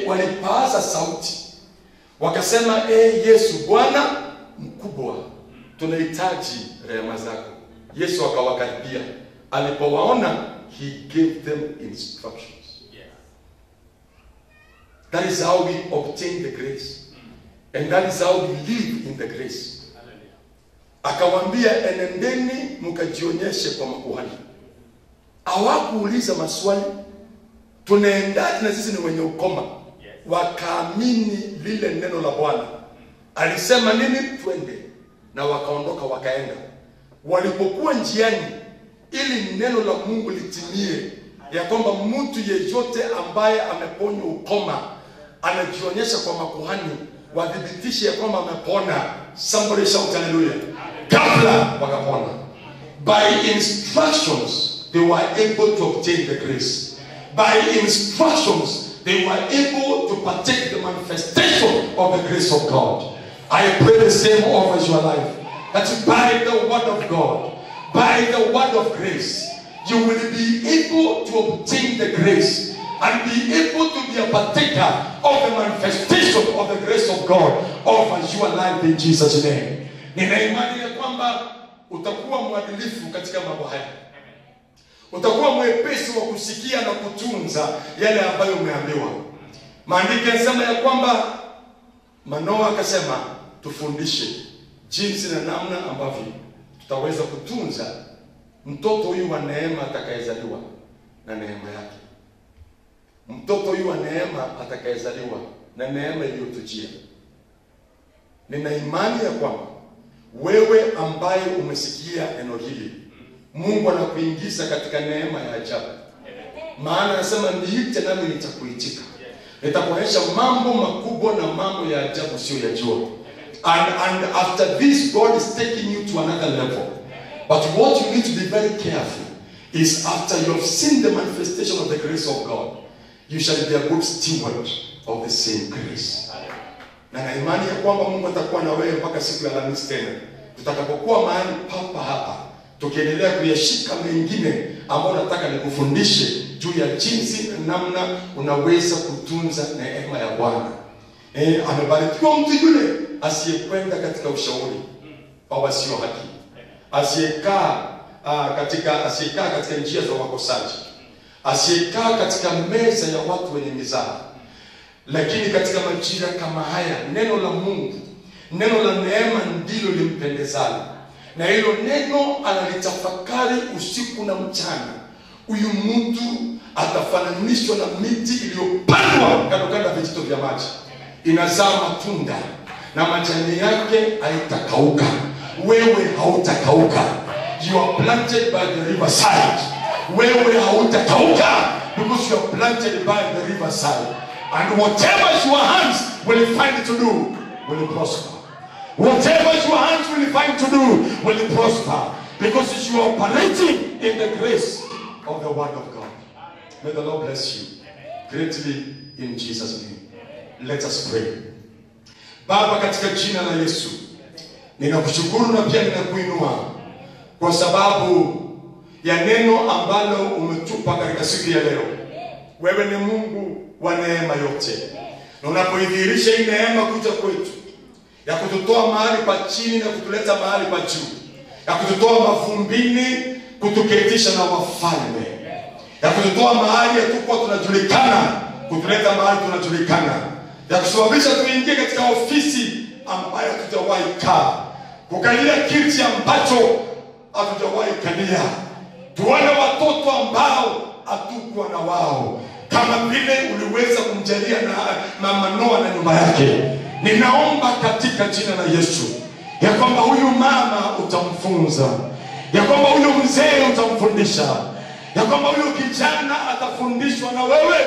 Walipaza sauti wakasema Yesu, Bwana mkubwa, tunahitaji rehema zako. Yesu akawakaribia. Alipowaona, he gave them instructions. That is how we obtain the grace, and that is how we live in the grace. Akawaambia, enendeni mkajionyeshe kwa makuhani. Hawakuuliza maswali, tunaendaje na sisi ni wenye ukoma. Wakaamini lile neno la Bwana. Alisema nini? Twende. Na wakaondoka wakaenda. Walipokuwa njiani, ili neno la Mungu litimie, ya kwamba mtu yeyote ambaye ameponywa ukoma anajionyesha kwa makuhani wadhibitishe ya kwamba amepona. Somebody shout hallelujah. Kabla wakapona. By instructions they were able to obtain the grace. By instructions they were able to partake the manifestation of the grace of God. I pray the same over your life, that by the word of God, by the word of grace, you will be able to obtain the grace and be able to be a partaker of the manifestation of the grace of God over your life in Jesus' name. Nina imani ya kwamba utakuwa mwadilifu katika mambo haya. Utakuwa mwepesi wa kusikia na kutunza yale ambayo umeambiwa. Maandiko yanasema ya kwamba Manoa akasema tufundishe jinsi na namna ambavyo tutaweza kutunza mtoto huyu wa neema atakayezaliwa na neema yake. Mtoto huyu wa neema atakayezaliwa na neema iliyotujia. Nina imani ya kwamba wewe ambaye umesikia neno hili, Mungu anakuingiza katika neema ya ajabu. Maana anasema niite nami nitakuitika. Nitakuonyesha mambo makubwa na mambo ya ajabu usiyojua. And after this, God is taking you to another level. But what you need to be very careful is after you have seen the manifestation of the grace of God, you shall be a good steward of the same grace. Na imani ya kwamba Mungu atakuwa na wewe mpaka siku ya Alhamisi tena, tutakapokuwa mahali papa hapa tukiendelea kuyashika mengine ambayo nataka nikufundishe juu ya jinsi na namna unaweza kutunza neema ya Bwana. Amebarikiwa mtu yule asiyekwenda katika ushauri wa wasio haki, asiyekaa katika njia za wakosaji, asiyekaa katika meza ya watu wenye mizaha. Lakini katika majira kama haya, neno la Mungu, neno la neema ndilo limpendezalo, na hilo neno analitafakari usiku na mchana. Huyu mtu atafananishwa na miti iliyopandwa kando kando ya vijito vya maji, inazaa matunda na majani yake haitakauka. Wewe hautakauka. You are planted by the riverside. Wewe hautakauka because you are planted by the riverside. And whatever your hands will find to do will prosper. Whatever your hands will find to do will prosper, because you are operating in the grace of the word of God. May the Lord bless you greatly in Jesus' name. Let us pray. Baba, katika jina la Yesu, ninakushukuru na pia ninakuinua kwa sababu ya neno ambalo umetupa katika siku ya leo. Wewe ni Mungu wa neema yote. Na unapoidhihirisha hii neema kuja kwetu, ya kututoa mahali pa chini na kutuleta mahali pa juu, ya kututoa mavumbini kutuketisha na wafalme, ya kututoa mahali hatukuwa tunajulikana kutuleta mahali tunajulikana, ya kusababisha tuingie katika ofisi ambayo hatujawahi kaa, kukalia kiti ambacho hatujawahi kalia, tuone watoto ambao hatukuwa na wao, kama vile uliweza kumjalia na mama Noa na nyumba yake. Ninaomba katika jina la Yesu ya kwamba huyu mama utamfunza, ya kwamba huyu mzee utamfundisha, ya kwamba huyu kijana atafundishwa na wewe,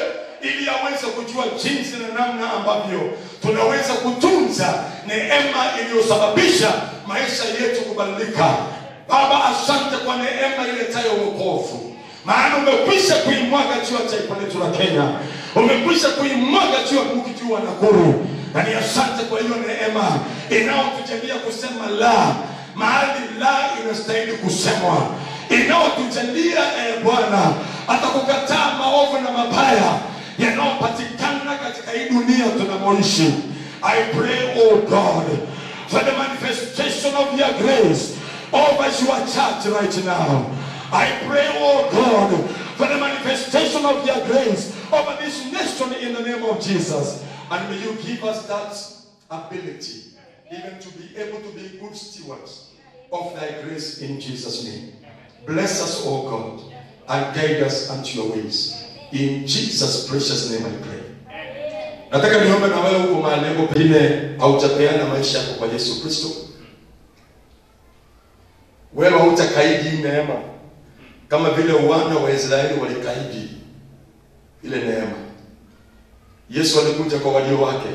ili aweze kujua jinsi na namna ambavyo tunaweza kutunza neema iliyosababisha maisha yetu kubadilika. Baba, asante kwa neema iletayo wokovu, maana umekwisha kuimwaga juu ya taifa letu la Kenya, umekwisha kuimwaga juu ya mji wa Nakuru. Na ni asante kwa hiyo neema inayotujalia kusema la mahali la inastahili kusemwa, inayotujalia Bwana hata kukataa maovu na mabaya yanayopatikana katika hii dunia tunamoishi. I pray, oh God, for the manifestation of your grace over your church right now. I pray, oh God, for the manifestation of your grace over this nation in the name of Jesus. And may you give us that ability, even to be able to be good stewards of thy grace in Jesus' name. Bless us, oh God, and guide us unto your ways. In Jesus' precious name I pray. Nataka niombe na wewe huko mahali hapo pengine hautapeana maisha yako kwa Yesu Kristo. Wewe hautakaidi neema kama vile wana wa Israeli walikaidi ile neema. Yesu alikuja kwa walio wake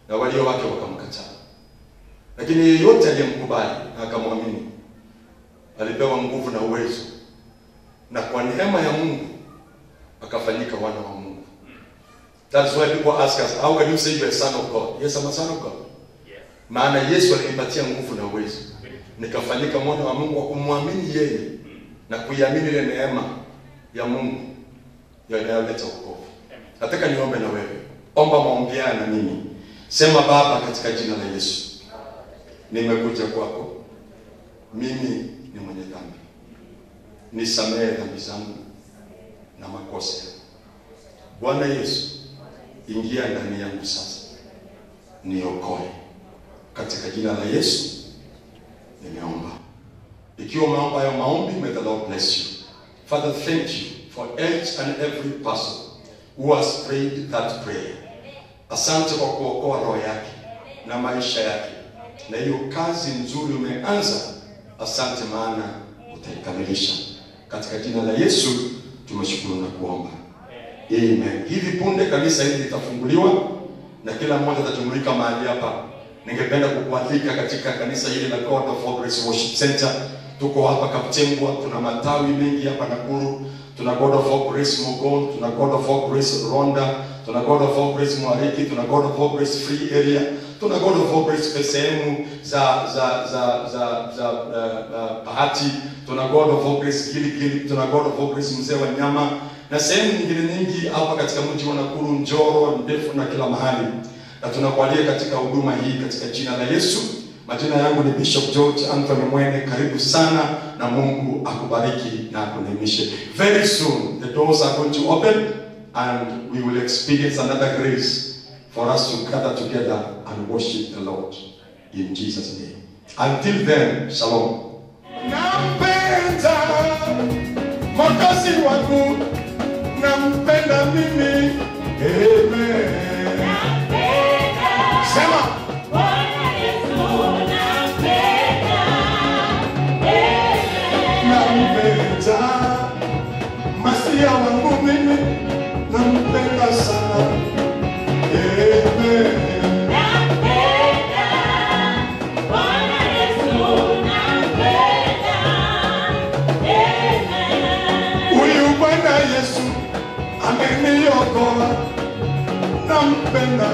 na walio wake wakamkataa. Lakini yeyote aliyemkubali na akamwamini alipewa nguvu na uwezo, na kwa neema ya Mungu akafanyika wana wa Mungu. That's why people ask us, how can you say you're a son of God? Yes, I'm a son of God. Maana Yesu alinipatia nguvu na uwezo, nikafanyika mwana wa Mungu kwa kumwamini yeye na kuiamini ile neema ya Mungu inayoleta wokovu. Nataka niombe na wewe. Omba maombi haya na mimi. Sema, Baba, katika jina la Yesu, nimekuja kwako. Mimi ni mwenye dhambi. Nisamehe dhambi zangu na makosa. Bwana Yesu, ingia ndani yangu sasa. Niokoe. Katika jina la Yesu nimeomba. Ikiwa umeomba hayo maombi, may the Lord bless you. Father, thank you for each and every person who has prayed that prayer. Asante kwa kuokoa roho yake na maisha yake, na hiyo kazi nzuri umeanza. Asante, maana utaikamilisha. Katika jina la Yesu tumeshukuru na kuomba. Amen. Hivi punde kanisa hili litafunguliwa na kila mmoja atajumulika mahali hapa. Ningependa kukualika katika kanisa hili la God of Grace Worship Center. Tuko hapa Kaptembwa, tuna matawi mengi hapa Nakuru. Tuna God of Grace Mogon, tuna God of Grace Ronda, tuna God of Grace Mwariki, tuna God of Grace Free Area, tuna God of Grace sehemu za Bahati, tuna God of Grace Gilgil, tuna God of Grace Mzee wa Nyama, na sehemu nyingine nyingi hapa katika mji wa Nakuru, Njoro, Ndefu na kila mahali. Na tunakualia katika huduma hii katika jina la Yesu. Majina yangu ni Bishop George Anthony Mwene. Karibu sana na Mungu akubariki na akunemishe. Very soon the doors are going to open and we will experience another grace for us to gather together and worship the Lord in Jesus' name. Until then, shalom. Nampenda makazi wangu, nampenda mimi. Amen. Sema Masia wangu mimi, nampenda sana. Amen. Nampenda Bwana Yesu, nampenda. Amen. Huyu Bwana Yesu ameniokoa, nampenda